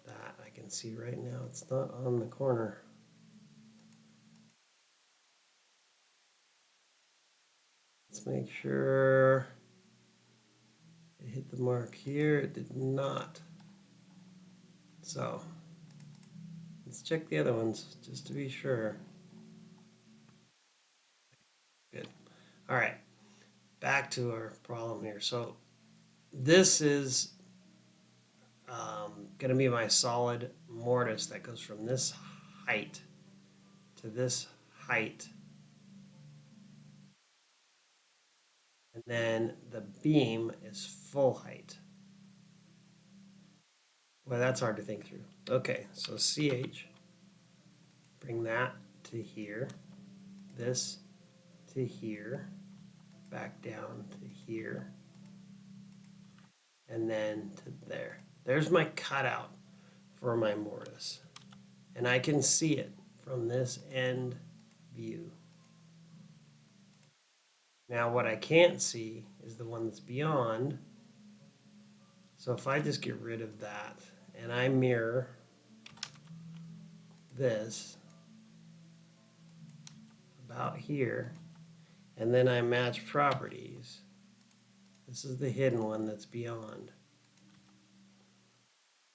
That I can see right now. It's not on the corner. Let's make sure It hit the mark here. It did not. So let's check the other ones just to be sure. Good. All right. Back to our problem here. So this is going to be my solid mortise that goes from this height to this height. And then the beam is full height. Well, that's hard to think through. Okay, so CH, bring that to here, this to here, back down to here, and then to there. There's my cutout for my mortise. And I can see it from this end view. Now what I can't see is the one that's beyond. So if I just get rid of that and I mirror this about here, and then I match properties, this is the hidden one that's beyond.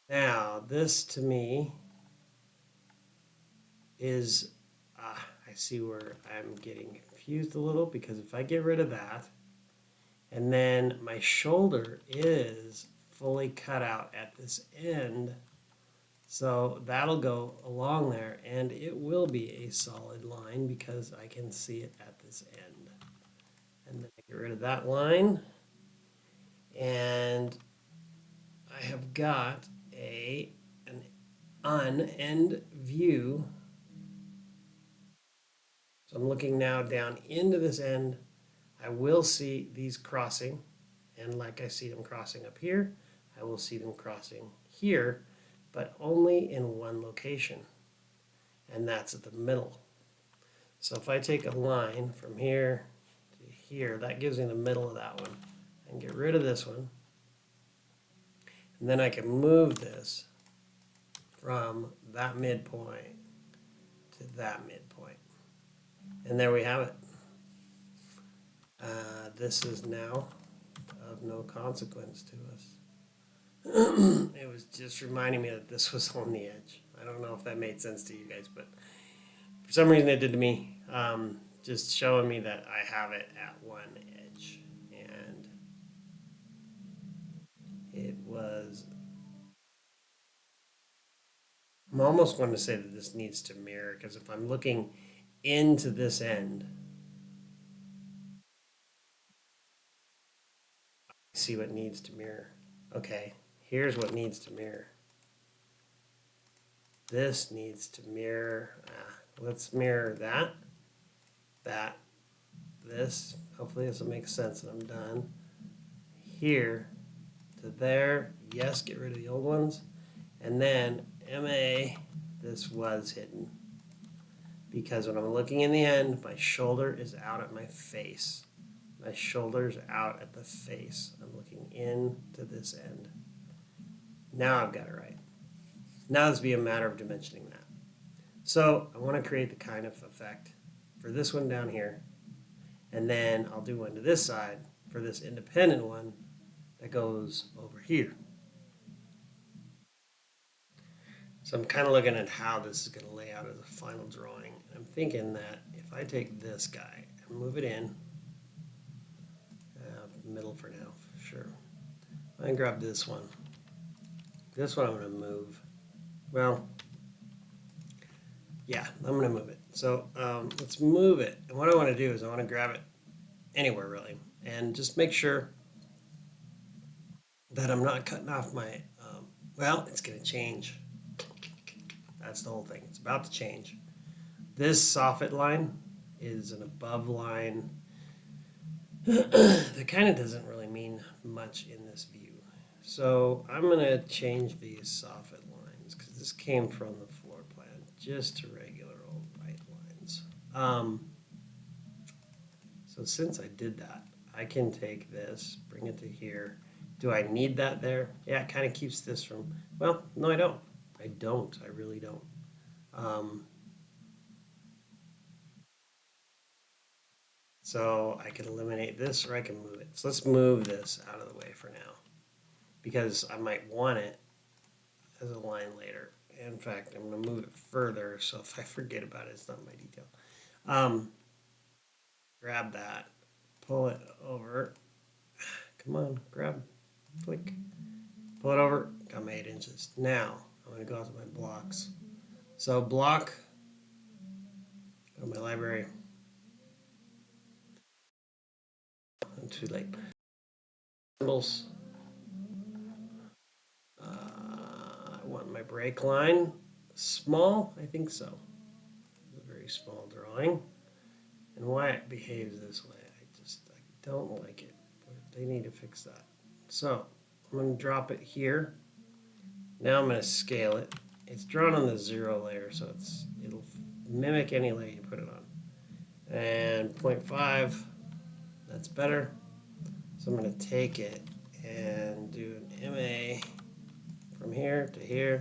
Now this to me is, I see where I'm getting confused a little, because if I get rid of that, and then my shoulder is fully cut out at this end, so that'll go along there, and it will be a solid line because I can see it at this end. And then I get rid of that line, and I have got an end view. So I'm looking now down into this end. I will see these crossing, and like I see them crossing up here, I will see them crossing here, but only in one location, and that's at the middle. So if I take a line from here to here, that gives me the middle of that one. I can get rid of this one, and then I can move this from that midpoint to that midpoint. And there we have it. This is now of no consequence to us. It was just reminding me that this was on the edge. I don't know if that made sense to you guys, but for some reason it did to me. Just showing me that I have it at one edge. And it was... I'm almost going to say that this needs to mirror, because if I'm looking into this end, I see what needs to mirror. Okay, here's what needs to mirror. This needs to mirror. Let's mirror that, this. Hopefully this will make sense and I'm done. Here to there. Yes, get rid of the old ones. And then MA, this was hidden. Because when I'm looking in the end, my shoulder is out at my face. My shoulder's out at the face. I'm looking into this end. Now I've got it right. Now this will be a matter of dimensioning that. So I want to create the kind of effect for this one down here. And then I'll do one to this side for this independent one that goes over here. So I'm kind of looking at how this is going to lay out as a final drawing. I'm thinking that if I take this guy and move it in, middle for now, sure. I'm going to grab this one. This one I'm going to move. Well, yeah, I'm going to move it. So let's move it. And what I want to do is I want to grab it anywhere, really, and just make sure that I'm not cutting off my, well, it's going to change. That's the whole thing. It's about to change. This soffit line is an above line that kind of doesn't really mean much in this view. So I'm going to change these soffit lines because this came from the floor plan just to regular old right lines. So since I did that, I can take this, bring it to here. Do I need that there? Yeah, it kind of keeps this from, well, no, I don't. I really don't. So I can eliminate this or I can move it. So let's move this out of the way for now because I might want it as a line later. In fact, I'm going to move it further so if I forget about it, it's not my detail. Grab that, pull it over. Come on, grab, click, pull it over. Got my 8 inches. Now I'm going to go out to my blocks. So block, go to my library. I'm too late. Symbols. I want my break line small. I think so. It's a very small drawing. And why it behaves this way, I don't like it. But they need to fix that. So I'm going to drop it here. Now I'm going to scale it. It's drawn on the 0 layer, so it'll mimic any layer you put it on. And 0.5, that's better. So I'm going to take it and do an MA from here to here.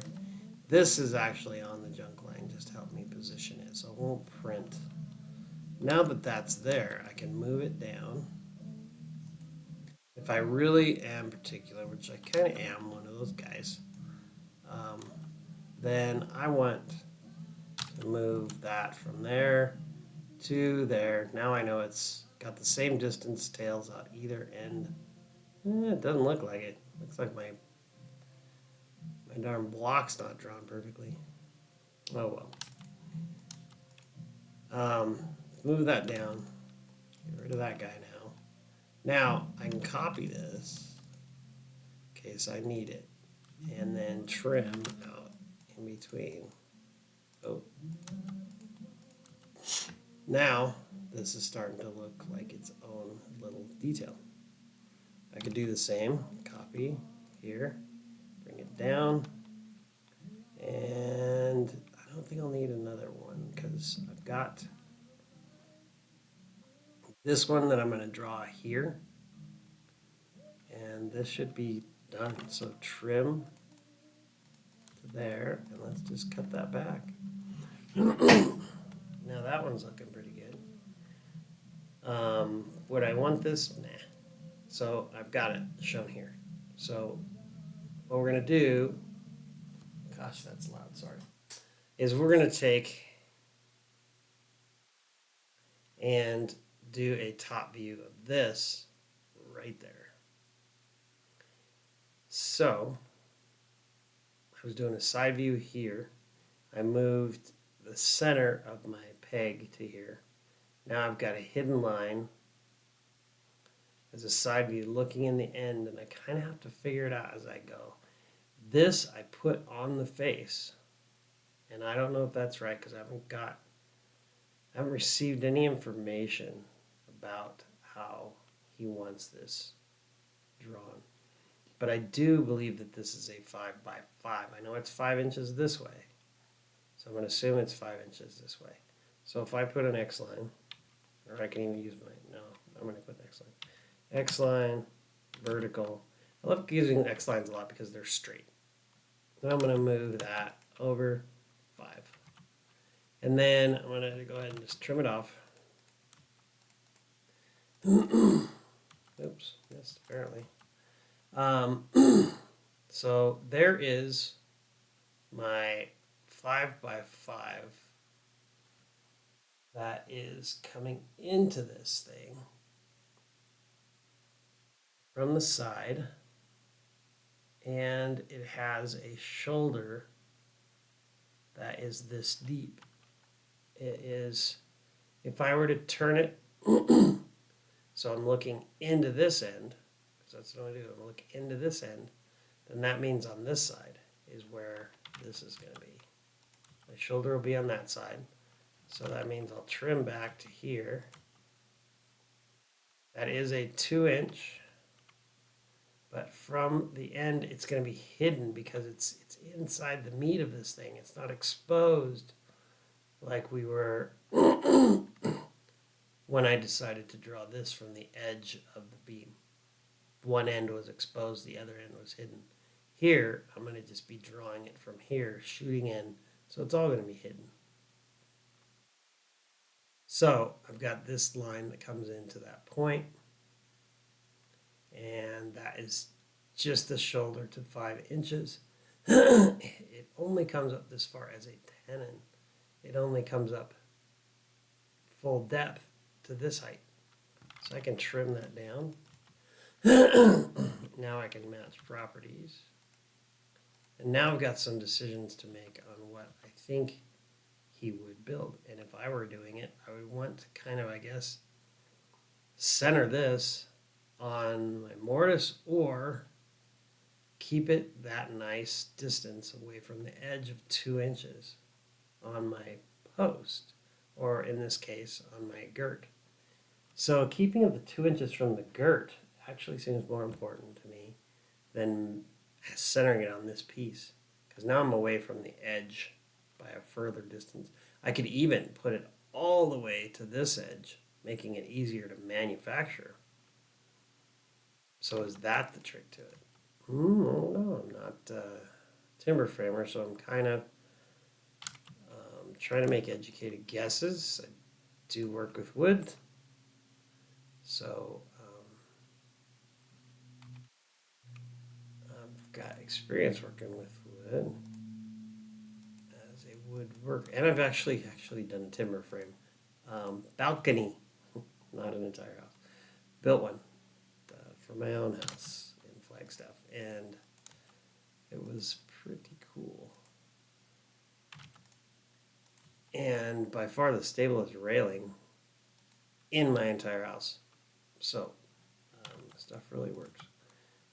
This is actually on the junk line, just help me position it so it won't print. Now that that's there, I can move it down. If I really am particular, which I kind of am one of those guys, then I want to move that from there to there. Now I know it's got the same distance tails out either end. It doesn't look like it. Looks like my darn block's not drawn perfectly. Oh well. Move that down. Get rid of that guy now. Now I can copy this in case I need it. And then trim out in between. Oh. Now this is starting to look like its own little detail. I could do the same. Copy here. Bring it down. And I don't think I'll need another one because I've got this one that I'm going to draw here. And this should be done. So trim to there. And let's just cut that back. Now that one's looking pretty good. Would I want this? Nah. So I've got it shown here. So what we're going to do, gosh, that's loud, sorry, is we're going to take and do a top view of this right there. So I was doing a side view here. I moved the center of my peg to here. Now I've got a hidden line as a side view looking in the end, and I kind of have to figure it out as I go. This I put on the face, and I don't know if that's right because I haven't received any information about how he wants this drawn. But I do believe that this is a 5 by 5. I know it's 5 inches this way, so I'm going to assume it's 5 inches this way. So if I put an X line, or I can even use I'm going to put an X line. X line, vertical. I love using X lines a lot because they're straight. Then I'm going to move that over 5. And then I'm going to go ahead and just trim it off. Oops, missed apparently. So there is my 5 by 5 that is coming into this thing from the side, and it has a shoulder that is this deep. It is, if I were to turn it, so I'm looking into this end, because that's what I do, I'm looking into this end, then that means on this side is where this is going to be. My shoulder will be on that side, so that means I'll trim back to here. That is a 2-inch, but from the end it's going to be hidden because it's inside the meat of this thing. It's not exposed like we were when I decided to draw this from the edge of the beam. One end was exposed, the other end was hidden. Here, I'm going to just be drawing it from here, shooting in, so it's all going to be hidden. So I've got this line that comes into that point, and that is just the shoulder to 5 inches. It only comes up this far as a tenon. It only comes up full depth to this height. So I can trim that down. Now I can match properties. And now I've got some decisions to make on what I think he would build. And if I were doing it, I would want to kind of, I guess, center this on my mortise or keep it that nice distance away from the edge of 2 inches on my post, or in this case, on my girt. So keeping it the 2 inches from the girt actually seems more important to me than centering it on this piece, because now I'm away from the edge by a further distance. I could even put it all the way to this edge, making it easier to manufacture. So is that the trick to it? No, I'm not a timber framer, so I'm kind of trying to make educated guesses. I do work with wood, so I've got experience working with wood as a woodworker, and I've actually done a timber frame balcony, not an entire house. Built one for my own house in Flagstaff, and it was pretty cool. And by far the stablest railing in my entire house. So stuff really works.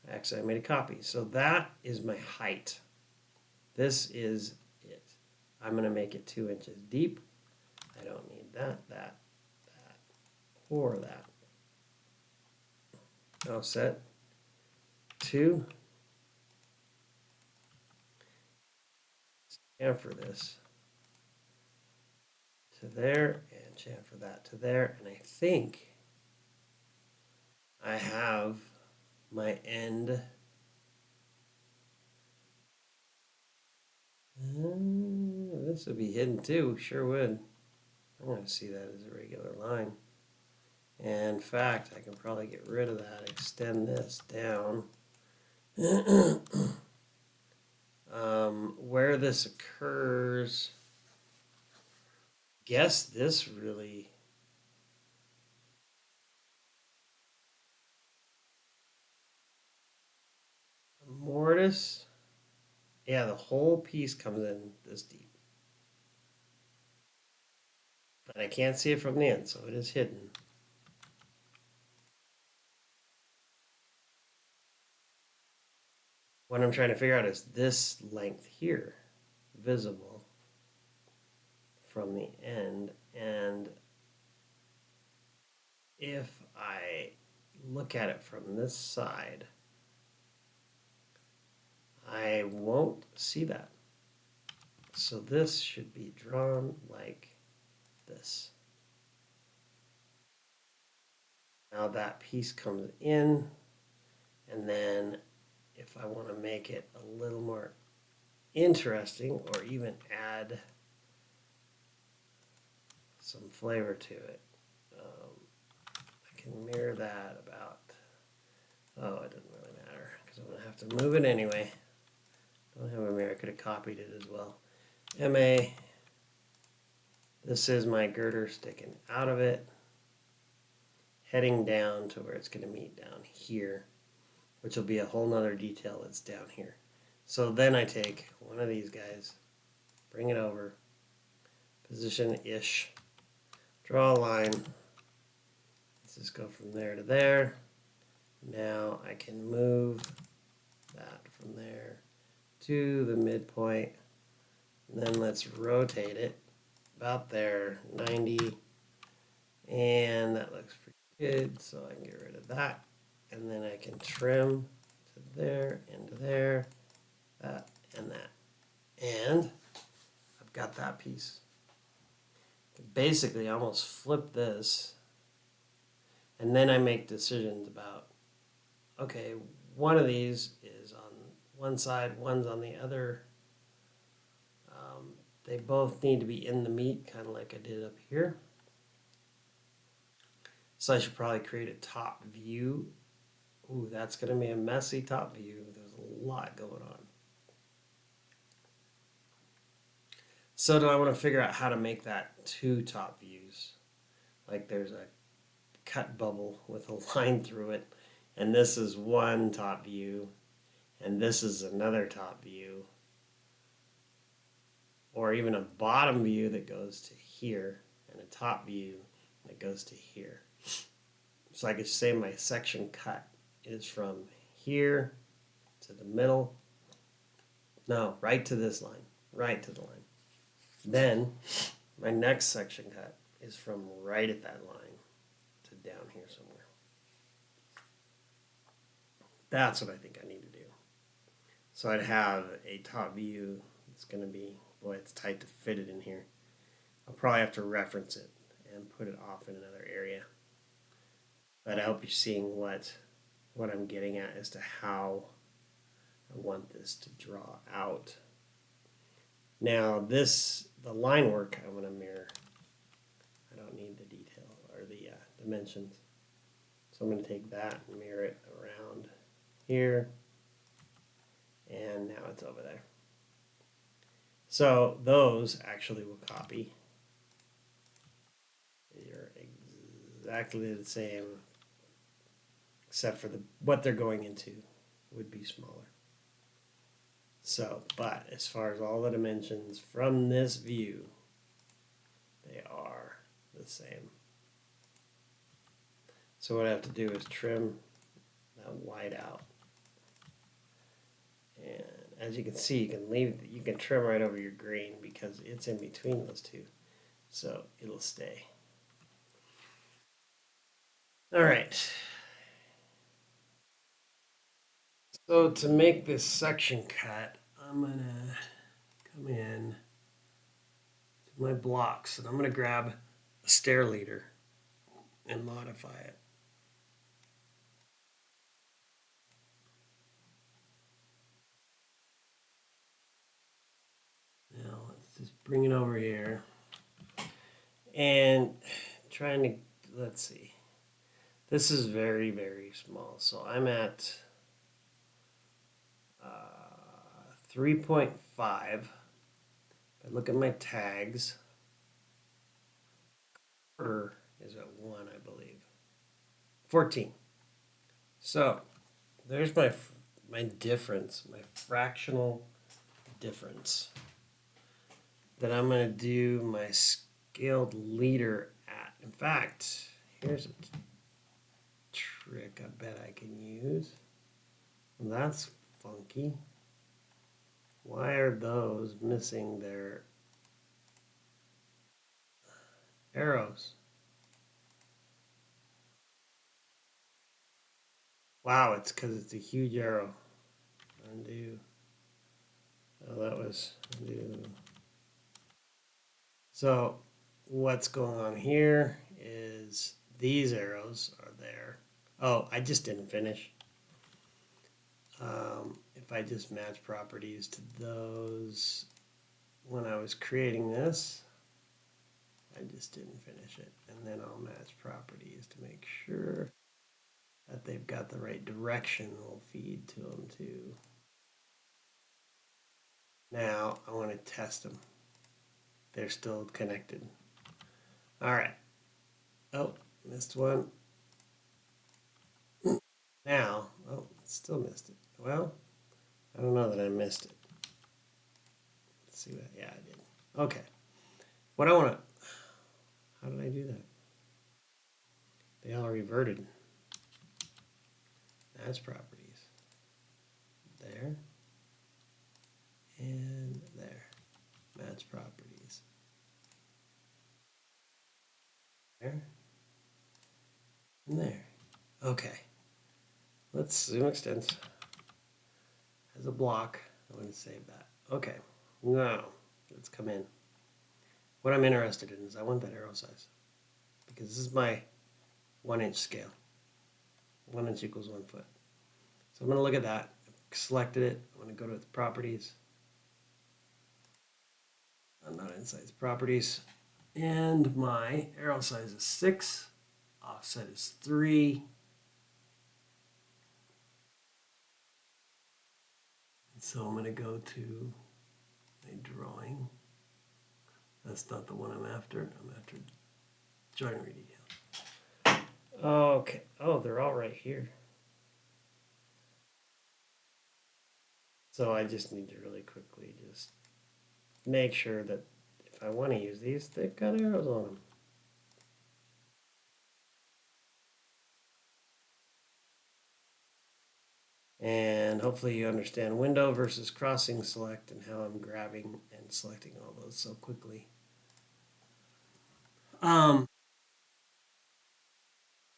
Actually, I made a copy. So that is my height. This is it. I'm going to make it 2 inches deep. I don't need that, or that. I'll set 2. Chamfer this to there, and chamfer that to there. And I think I have my end. This would be hidden too, sure would. I'm going to see that as a regular line. And in fact, I can probably get rid of that, extend this down. Where this occurs, guess this really mortise. Yeah, the whole piece comes in this deep. But I can't see it from the end, so it is hidden. What I'm trying to figure out is this length here, visible from the end. And if I look at it from this side, I won't see that. So this should be drawn like this. Now that piece comes in, and then if I want to make it a little more interesting or even add some flavor to it, I can mirror that about, oh, it doesn't really matter because I'm going to have to move it anyway. Don't have a mirror, I could have copied it as well. MA, this is my girder sticking out of it, heading down to where it's going to meet down here, which will be a whole nother detail that's down here. So then I take one of these guys, bring it over, position-ish, draw a line. Let's just go from there to there. Now I can move that from there to the midpoint. And then let's rotate it about there, 90. And that looks pretty good, so I can get rid of that. And then I can trim to there and to there, that and that. And I've got that piece. Basically, I almost flip this, and then I make decisions about, okay, one of these is on one side, one's on the other. They both need to be in the meat, kind of like I did up here. So I should probably create a top view. Ooh, that's going to be a messy top view. There's a lot going on. So do I want to figure out how to make that two top views? Like there's a cut bubble with a line through it, and this is one top view, and this is another top view, or even a bottom view that goes to here, and a top view that goes to here. So I could say my section cut is from here to the middle. No, right to this line, right to the line. Then my next section cut is from right at that line to down here somewhere. That's what I think I need to do. So I'd have a top view. It's going to be, boy, it's tight to fit it in here. I'll probably have to reference it and put it off in another area. But I hope you're seeing what I'm getting at as to how I want this to draw out. Now the line work, I'm going to mirror. I don't need the detail or the dimensions. So I'm going to take that and mirror it around here. And now it's over there. So those actually will copy. They're exactly the same, except for what they're going into would be smaller. So, but as far as all the dimensions from this view, they are the same. So what I have to do is trim that white out. And as you can see, you can trim right over your green because it's in between those two. So it'll stay. All right. So to make this section cut, I'm gonna come in to my blocks and I'm gonna grab a stair leader and modify it. Now let's just bring it over here and trying to, let's see. This is very, very small. So I'm at 3.5. If I look at my tags, quarter is at 1, I believe. 14. So there's my difference, my fractional difference that I'm going to do my scaled leader at. In fact, here's a trick I bet I can use. That's funky. Why are those missing their arrows? Wow, it's because it's a huge arrow. Undo. Oh, that was undo. So what's going on here is these arrows are there. Oh, I just didn't finish. If I just match properties to those when I was creating this, I just didn't finish it. And then I'll match properties to make sure that they've got the right direction will feed to them too. Now I want to test them. They're still connected. All right. Oh, missed one. Now, oh, still missed it. Well, I don't know that I missed it. Let's see what, yeah, I did. Okay. What I want to, how did I do that? They all reverted. Match properties. There. And there. Match properties. There. And there. Okay. Let's zoom extents. As a block, I'm going to save that. Okay. Now, let's come in. What I'm interested in is I want that arrow size. Because this is my 1-inch scale. 1 inch equals 1 foot. So I'm going to look at that. I've selected it. I'm going to go to its properties. I'm not inside its properties. And my arrow size is 6. Offset is 3. And so I'm going to go to my drawing. That's not the one I'm after. I'm after joinery detail. Okay. Oh, they're all right here. So I just need to really quickly just make sure that if I want to use these, they've got arrows on them. And hopefully you understand window versus crossing select and how I'm grabbing and selecting all those so quickly.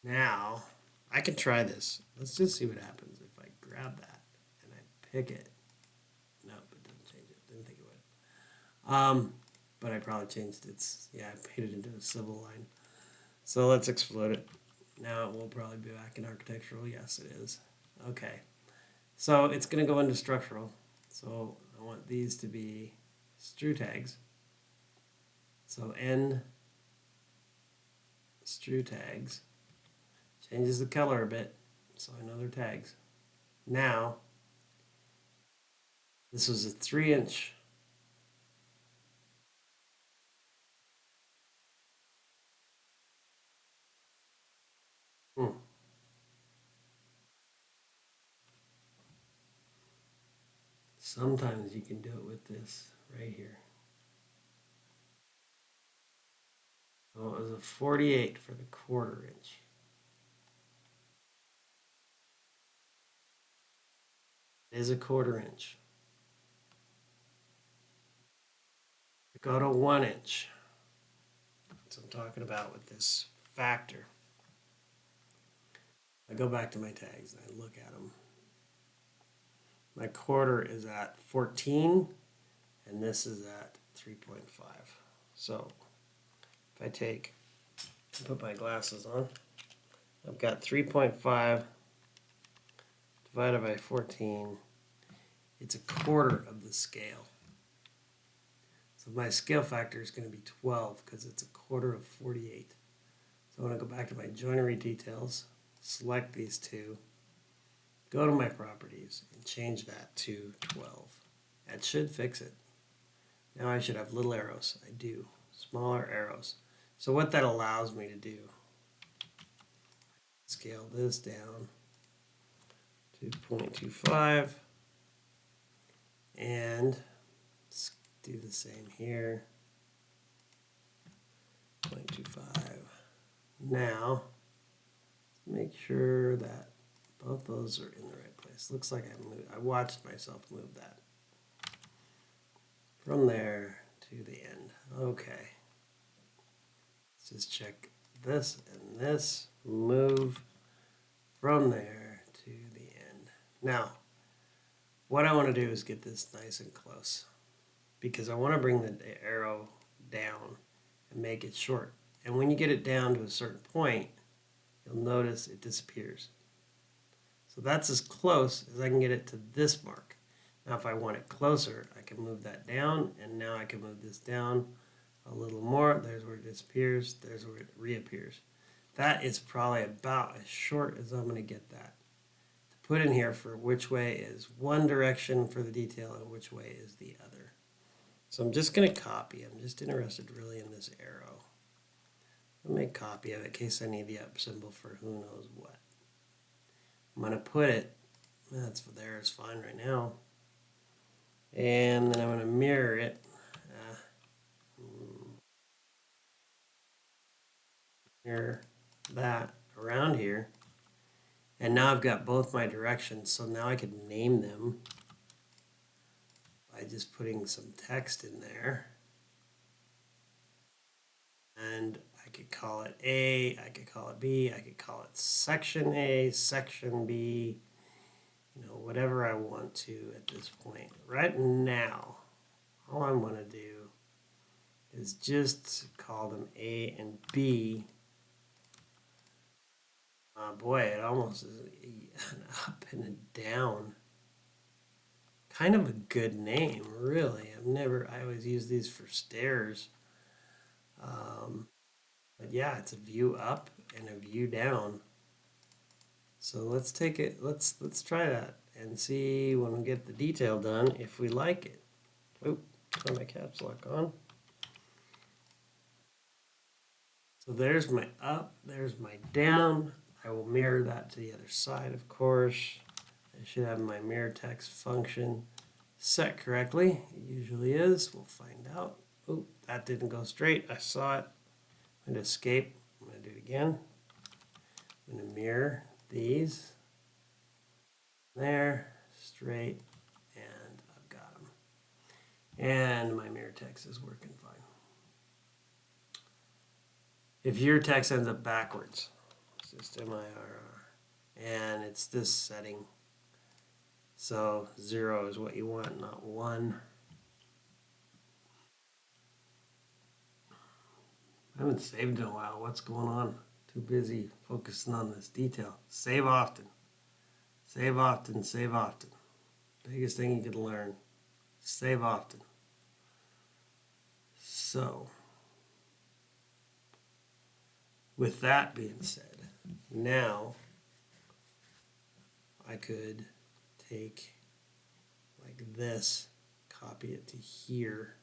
Now I can try this. Let's just see what happens if I grab that and I pick it. Nope, it doesn't change it. Didn't think it would. But I probably changed its, yeah, I made it into a civil line. So let's explode it. Now it will probably be back in architectural. Yes, it is. Okay. So it's going to go into structural. So I want these to be stru tags. So N stru tags. Changes the color a bit, so I know they're tags. Now, this was a 3-inch. Sometimes you can do it with this right here. So it was a 48 for the 1/4 inch. It is a 1/4 inch. Go to 1 inch. That's what I'm talking about with this factor. I go back to my tags and I look at them. My 1/4 is at 14 and this is at 3.5. So if I take and put my glasses on, I've got 3.5 divided by 14. It's a 1/4 of the scale. So my scale factor is going to be 12 because it's a 1/4 of 48. So I want to go back to my joinery details, select these two, go to my properties, and change that to 12. That should fix it. Now I should have little arrows. I do. Smaller arrows. So what that allows me to do, scale this down to 0.25 and do the same here. 0.25. Now, make sure that both those are in the right place. Looks like I watched myself move that. From there to the end. Okay. Let's just check this and this. Move from there to the end. Now, what I want to do is get this nice and close because I want to bring the arrow down and make it short. And when you get it down to a certain point, you'll notice it disappears. So that's as close as I can get it to this mark. Now if I want it closer, I can move that down, and now I can move this down a little more. There's where it disappears, there's where it reappears. That is probably about as short as I'm going to get that. To put in here for which way is one direction for the detail and which way is the other. So I'm just going to copy. I'm just interested really in this arrow. I'll make a copy of it in case I need the up symbol for who knows what. I'm going to put it, that's there, it's fine right now. And then I'm going to mirror it. Mirror that around here. And now I've got both my directions, so now I can name them by just putting some text in there. And I could call it A, I could call it B, I could call it section A, section B, you know, whatever I want to at this point. Right now, all I want to do is just call them A and B. Boy, it almost is an up and a down. Kind of a good name, really. I always use these for stairs. But yeah, it's a view up and a view down. So let's take it, let's try that and see when we get the detail done if we like it. Oop, turn my caps lock on. So there's my up, there's my down. I will mirror that to the other side, of course. I should have my mirror text function set correctly. It usually is. We'll find out. Oh, that didn't go straight. I saw it. I'm going to escape. I'm going to do it again. I'm going to mirror these. There, straight, and I've got them. And my mirror text is working fine. If your text ends up backwards, it's just MIRR, and it's this setting. So 0 is what you want, not 1. I haven't saved in a while. What's going on? Too busy focusing on this detail. Save often. Save often, save often. Biggest thing you can learn. Save often. So, with that being said, now I could take like this, copy it to here,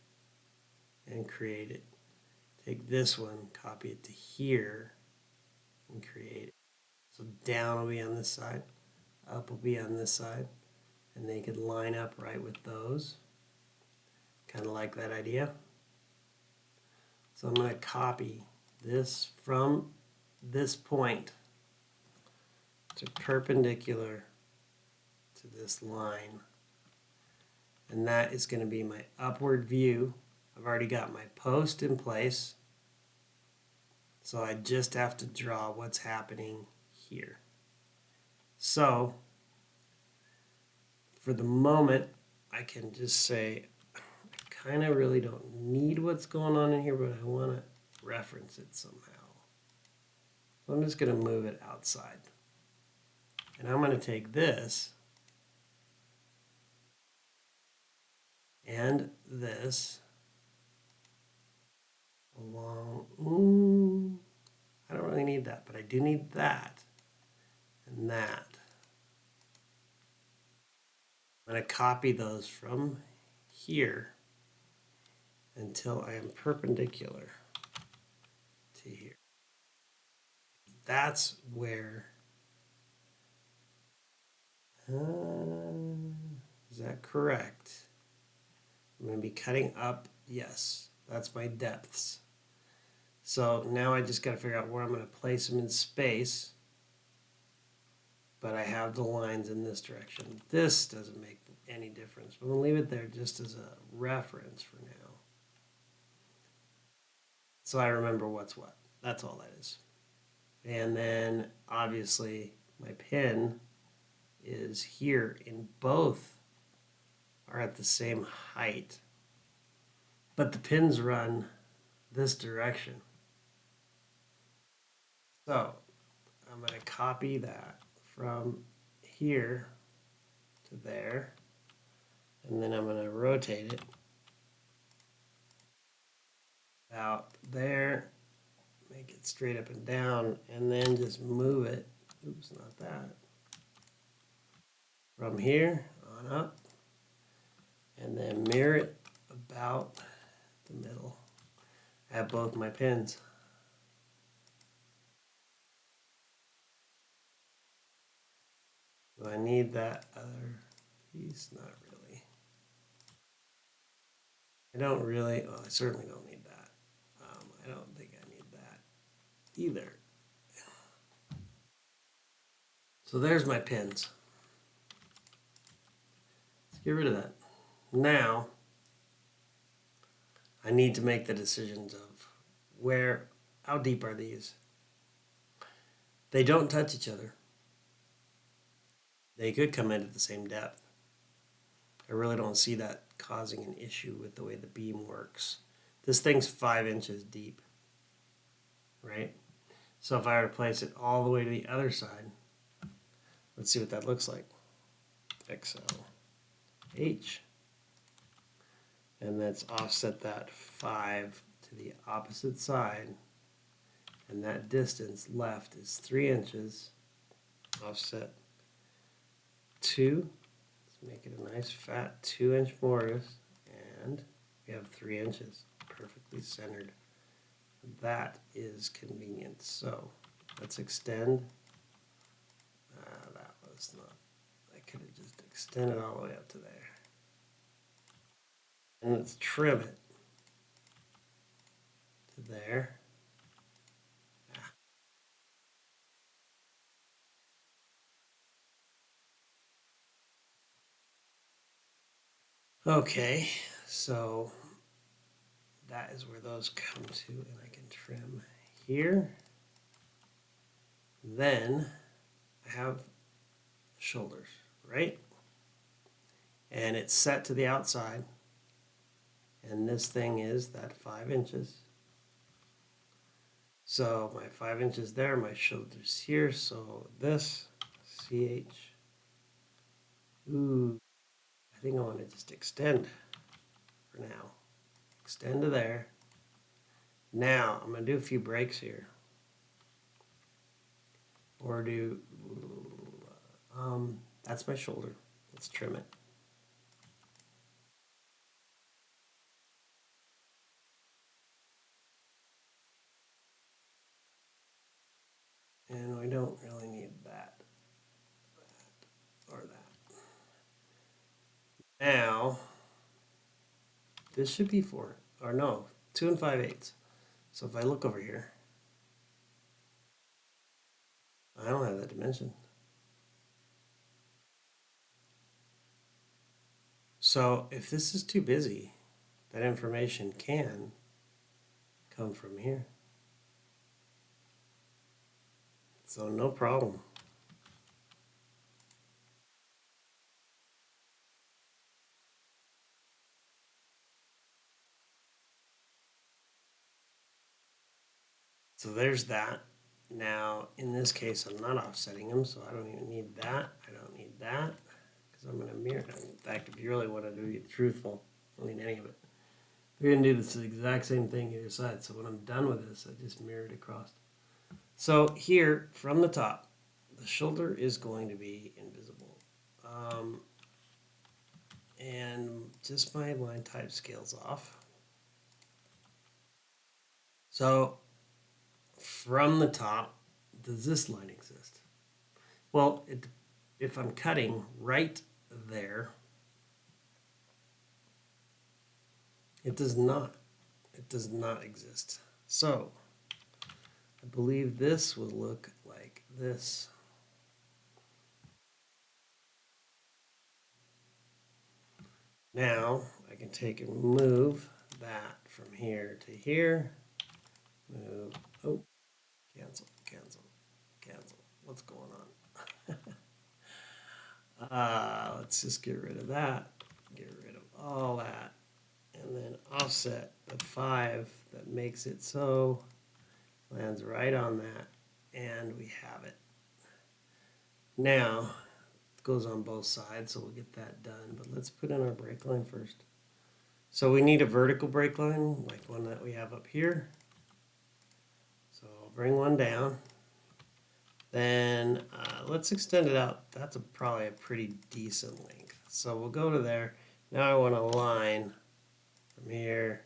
and create it. Take this one, copy it to here, and create it. So down will be on this side, up will be on this side, and they could line up right with those. Kind of like that idea. So I'm going to copy this from this point to perpendicular to this line. And that is going to be my upward view. I've already got my post in place. So I just have to draw what's happening here. So for the moment, I can just say, I kind of really don't need what's going on in here, but I want to reference it somehow. So I'm just going to move it outside. And I'm going to take this and this along. I don't really need that, but I do need that and that. I'm going to copy those from here until I am perpendicular to here. That's where, is that correct? I'm going to be cutting up, yes, that's my depths. So now I just got to figure out where I'm going to place them in space, but I have the lines in this direction. This doesn't make any difference, but we'll leave it there just as a reference for now. So I remember what's what. That's all that is. And then obviously my pin is here, in both are at the same height, but the pins run this direction. So I'm going to copy that from here to there, and then I'm going to rotate it out there, make it straight up and down, and then just move it, oops, not that, from here on up, and then mirror it about the middle. I have both my pins. Do I need that other piece? Not really. I don't really, well, I certainly don't need that. I don't think I need that either. So there's my pins. Let's get rid of that. Now, I need to make the decisions of how deep are these? They don't touch each other. They could come in at the same depth. I really don't see that causing an issue with the way the beam works. This thing's 5 inches deep, right? So if I were to place it all the way to the other side, let's see what that looks like. XLH. And let's offset that 5 to the opposite side. And that distance left is 3 inches, offset 2. Let's make it a nice fat 2-inch mortise, and we have 3 inches, perfectly centered. That is convenient. So let's extend. That was not, I could have just extended all the way up to there. And let's trim it to there. Okay, so that is where those come to, and I can trim here. Then I have shoulders, right? And it's set to the outside. And this thing is that 5 inches. So my 5 inches there, my shoulders here. So this, CH. Ooh, I think I want to just extend for now. Extend to there. Now I'm going to do a few breaks here. Or do, that's my shoulder. Let's trim it. And we don't really need that, or that. Now, this should be 4, or no, 2 5/8. So if I look over here, I don't have that dimension. So if this is too busy, that information can come from here. So no problem. So there's that. Now, in this case, I'm not offsetting them, so I don't even need that. I don't need that, because I'm going to mirror them. In fact, if you really want to be truthful, I don't need any of it. We're going to do this exact same thing either side. So when I'm done with this, I just mirror it across. So here, from the top, the shoulder is going to be invisible. And just my line type scales off. So from the top, does this line exist? Well, if I'm cutting right there, it does not. It does not exist. So I believe this will look like this. Now I can take and move that from here to here. Move. Oh, cancel, cancel, cancel. What's going on? Let's just get rid of that. Get rid of all that. And then offset the 5 that makes it so. Lands right on that. And we have it. Now, it goes on both sides, so we'll get that done. But let's put in our break line first. So we need a vertical break line, like one that we have up here. So I'll bring one down. Then let's extend it out. That's probably a pretty decent length. So we'll go to there. Now I want a line from here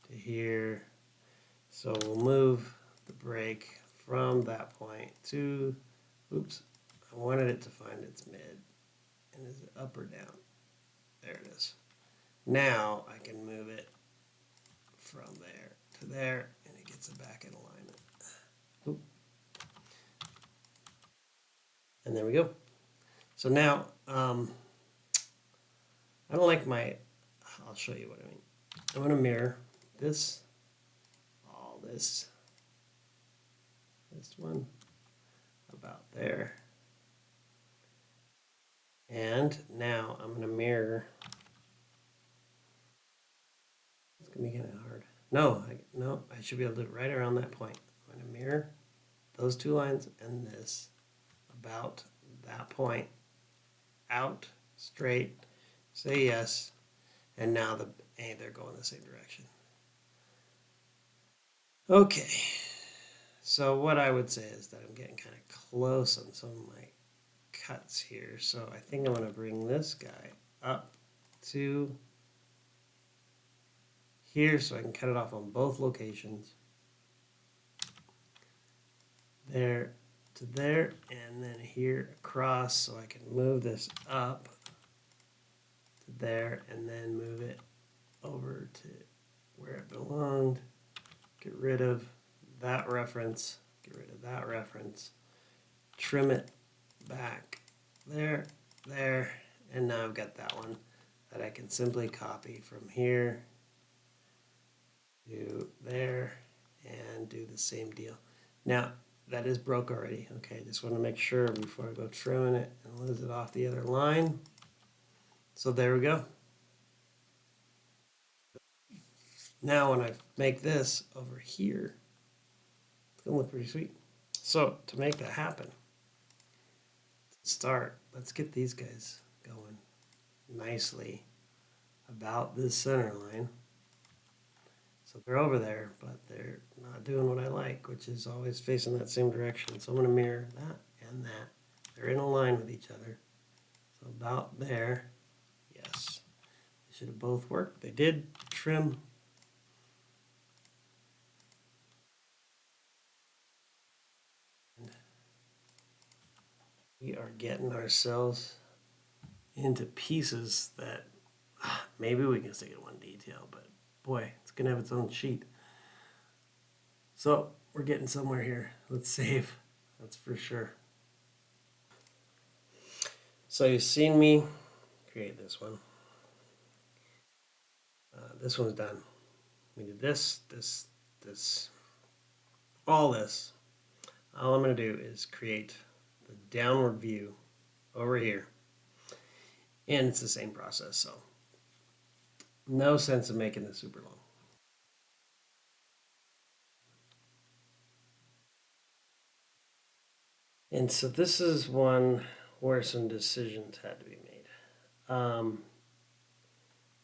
to here. So we'll move the break from that point to, oops, I wanted it to find its mid. And is it up or down? There it is. Now I can move it from there to there, and it gets it back in alignment. Oop. And there we go. So now, I don't like my, I'll show you what I mean. I'm going to mirror this, all this one about there. And now I'm going to mirror. It's going to be kind of hard. No, I should be able to do it right around that point. I'm going to mirror those 2 lines and this about that point. Out, straight, say yes, and now they're going the same direction. Okay, So what I would say is that I'm getting kind of close on some of my cuts here. So I think I'm going to bring this guy up to here so I can cut it off on both locations. There to there, and then here across, so I can move this up to there and then move it over to where it belonged. Get rid of that reference, get rid of that reference, trim it back there, there, and now I've got that one that I can simply copy from here to there and do the same deal. Now, that is broke already. Okay, just want to make sure before I go trimming it and lose it off the other line. So there we go. Now when I make this over here, it's going to look pretty sweet. So to make that happen, let's get these guys going nicely about this center line. So they're over there, but they're not doing what I like, which is always facing that same direction. So I'm going to mirror that and that. They're in a line with each other. So about there, yes. They should have both worked. They did. Trim. And we are getting ourselves into pieces that maybe we can stick in one detail, but boy, it's going to have its own sheet. So we're getting somewhere here. Let's save. That's for sure. So you've seen me create this one. This one's done. We did this, all this. All I'm going to do is create the downward view over here. And it's the same process, so no sense of making this super long. And so this is one where some decisions had to be made.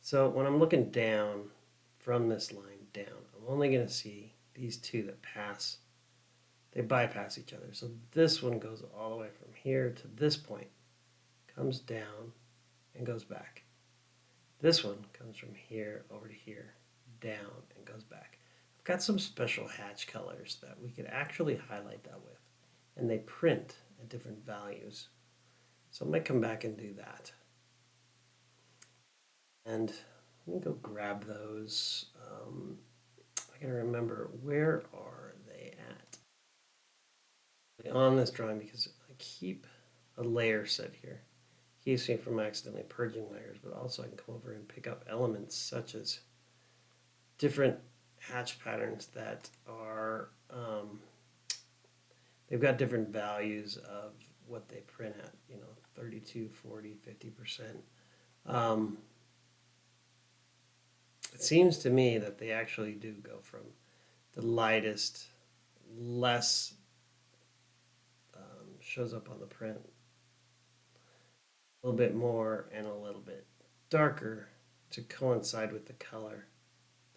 So when I'm looking down from this line down, I'm only going to see these two that pass. They bypass each other. So this one goes all the way from here to this point, comes down, and goes back. This one comes from here over to here, down, and goes back. I've got some special hatch colors that we could actually highlight that with, and they print at different values. So I'm going to come back and do that. And let me go grab those. I gotta remember, where are they at? On this drawing, because I keep a layer set here. Keeps me from accidentally purging layers, but also I can come over and pick up elements such as different hatch patterns that are, they've got different values of what they print at, 32, 40, 50%. It seems to me that they actually do go from the lightest, less shows up on the print, a little bit more and a little bit darker to coincide with the color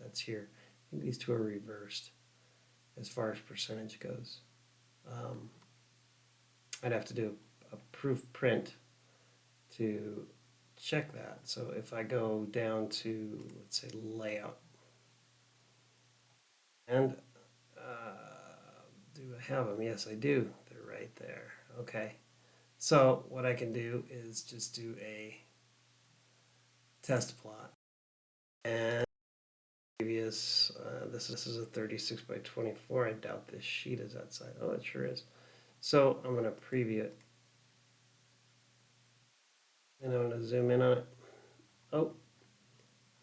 that's here. I think these two are reversed as far as percentage goes. I'd have to do a proof print to check that. So if I go down to, let's say, layout, and do I have them? Yes, I do. They're right there. Okay. So what I can do is just do a test plot. And previous, this is a 36 by 24. I doubt this sheet is that side. Oh, it sure is. So I'm going to preview it. And I'm going to zoom in on it. Oh,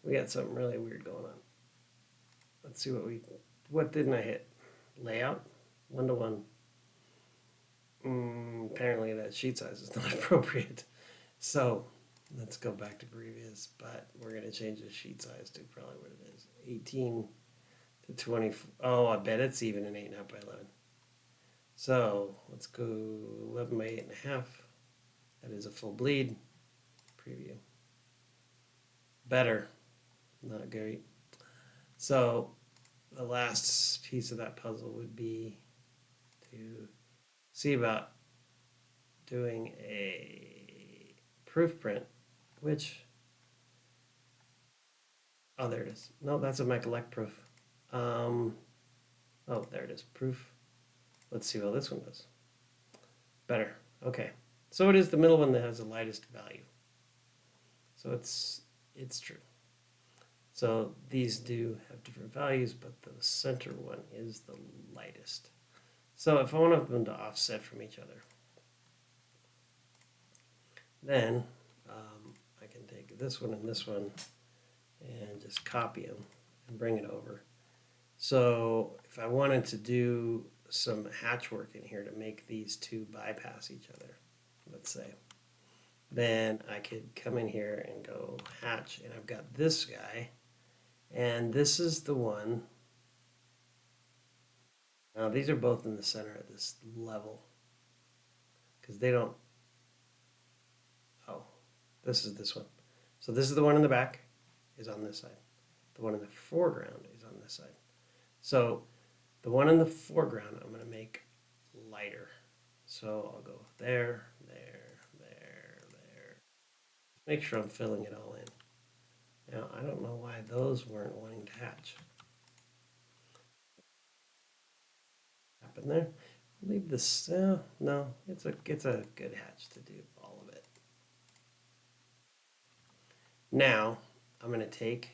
we got something really weird going on. Let's see what didn't I hit? Layout, 1:1. Apparently that sheet size is not appropriate. So let's go back to previous, but we're going to change the sheet size to probably what it is, 18 to 20. Oh, I bet it's even an 8.5 by 11. So let's go 11 by 8.5. That is a full bleed. Preview. Better. Not great. So the last piece of that puzzle would be to see about doing a proof print, which, oh, there it is. No, that's a Mechalec proof. Oh, there it is, proof. Let's see how this one does. Better, okay. So it is the middle one that has the lightest value. So it's true. So these do have different values, but the center one is the lightest. So if I want them to offset from each other, then I can take this one and this one and just copy them and bring it over. So if I wanted to do some hatch work in here to make these two bypass each other, let's say, then I could come in here and go hatch, and I've got this guy, and this is the one. Now these are both in the center at this level because they don't, oh, this is this one. So this is the one in the back is on this side. The one in the foreground is on this side. So the one in the foreground I'm going to make lighter. So I'll go there, there, there, there. Make sure I'm filling it all in. Now I don't know why those weren't wanting to hatch. Happen there. Leave this. No, it's a good hatch to do all of it. Now I'm going to take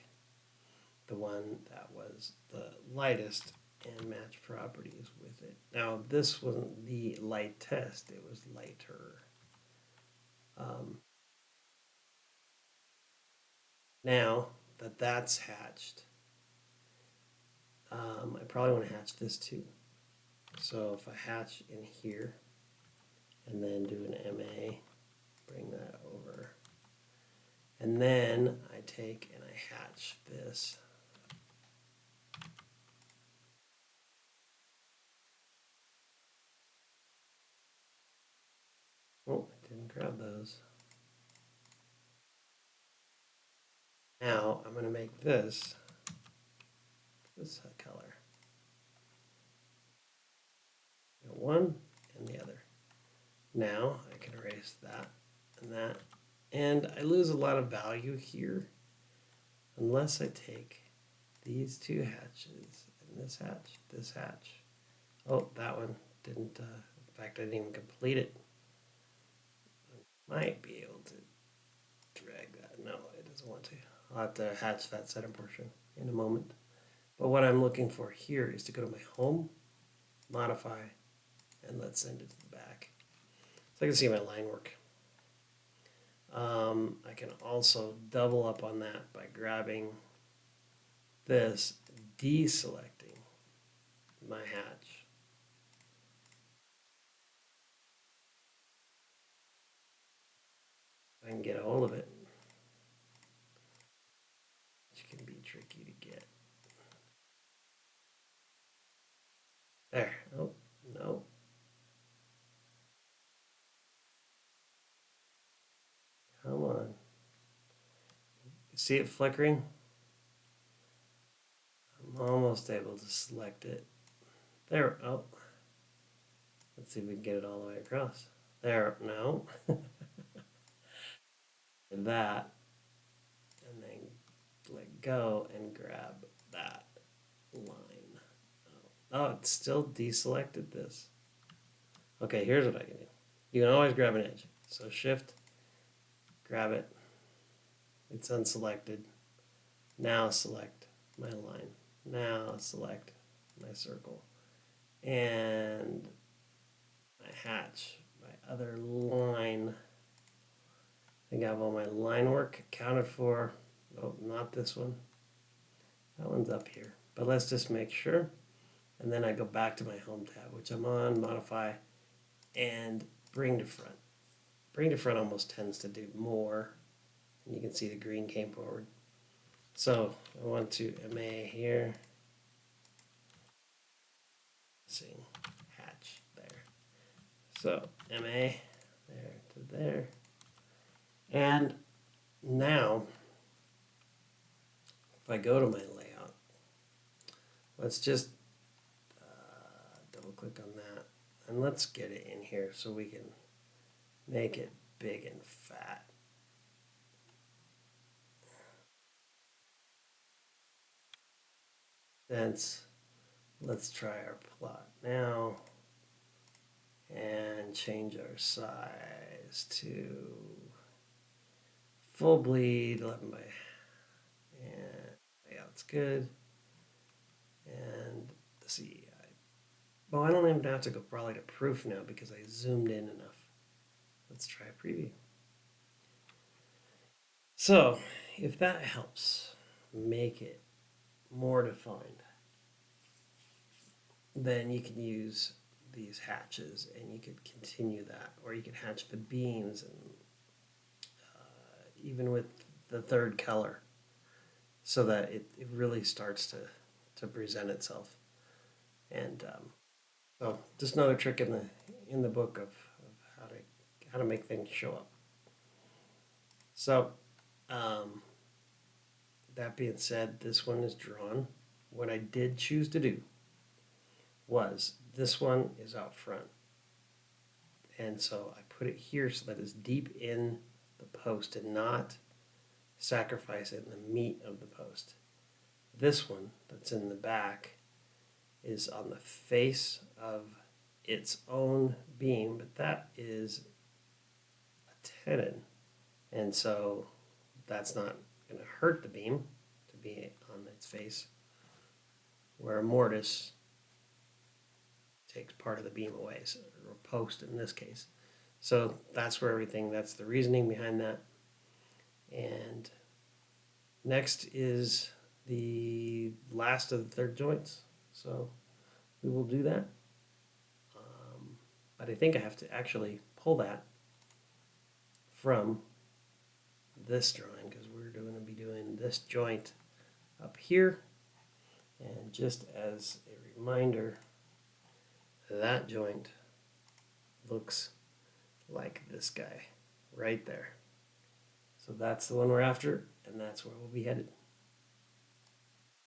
the one that was the lightest and match properties with it. Now this wasn't the lightest, it was lighter. Now that that's hatched, I probably want to hatch this too. So if I hatch in here and then do an MA, bring that over. And then I take and I hatch this. Oh, I didn't grab those. Now I'm going to make this color. One and the other. Now I can erase that and that. And I lose a lot of value here unless I take these two hatches and this hatch. Oh, that one didn't, in fact, I didn't even complete it. I might be able to drag that. No, it doesn't want to. I'll have to hatch that center portion in a moment. But what I'm looking for here is to go to my home, modify, and let's send it to the back. So I can see my line work. I can also double up on that by grabbing this, deselecting my hatch. I can get a hold of it, which can be tricky to get. There. Oh, no. Come on. See it flickering? I'm almost able to select it. There. Oh. Let's see if we can get it all the way across. There. No. That. And then let go and grab that line. Oh, it's still deselected this. Okay, here's what I can do. You can always grab an edge. So shift, grab it. It's unselected. Now select my line. Now select my circle. And my hatch, my other line. I think I have all my line work accounted for. Oh, not this one. That one's up here. But let's just make sure. And then I go back to my home tab, which I'm on, modify, and bring to front. Bring to front almost tends to do more. And you can see the green came forward. So I want to MA here. Sing hatch there. So MA there to there. And now, if I go to my layout, let's just double click on that. and let's get it in here so we can make it big and fat. Thence, let's try our plot now and change our size to full bleed 11 by, and layout's good. And see, well, I don't even have to go probably to proof now because I zoomed in enough. Let's try a preview. So if that helps make it more defined, then you can use these hatches and you could continue that, or you could hatch the beams, and even with the third color, so that it really starts to present itself. And so just another trick in the book of how to make things show up. So that being said, this one is drawn. What I did choose to do was this one is out front. And so I put it here so that it's deep in the post and not sacrifice it in the meat of the post. This one that's in the back is on the face of its own beam, but that is a tenon. And so that's not going to hurt the beam to be on its face, where a mortise takes part of the beam away, so, or post in this case. So that's where everything, that's the reasoning behind that. And next is the last of the third joints. So we will do that. But I think I have to actually pull that from this drawing because we're going to be doing this joint up here. And just as a reminder, that joint looks like this guy right there. So that's the one we're after, and that's where we'll be headed.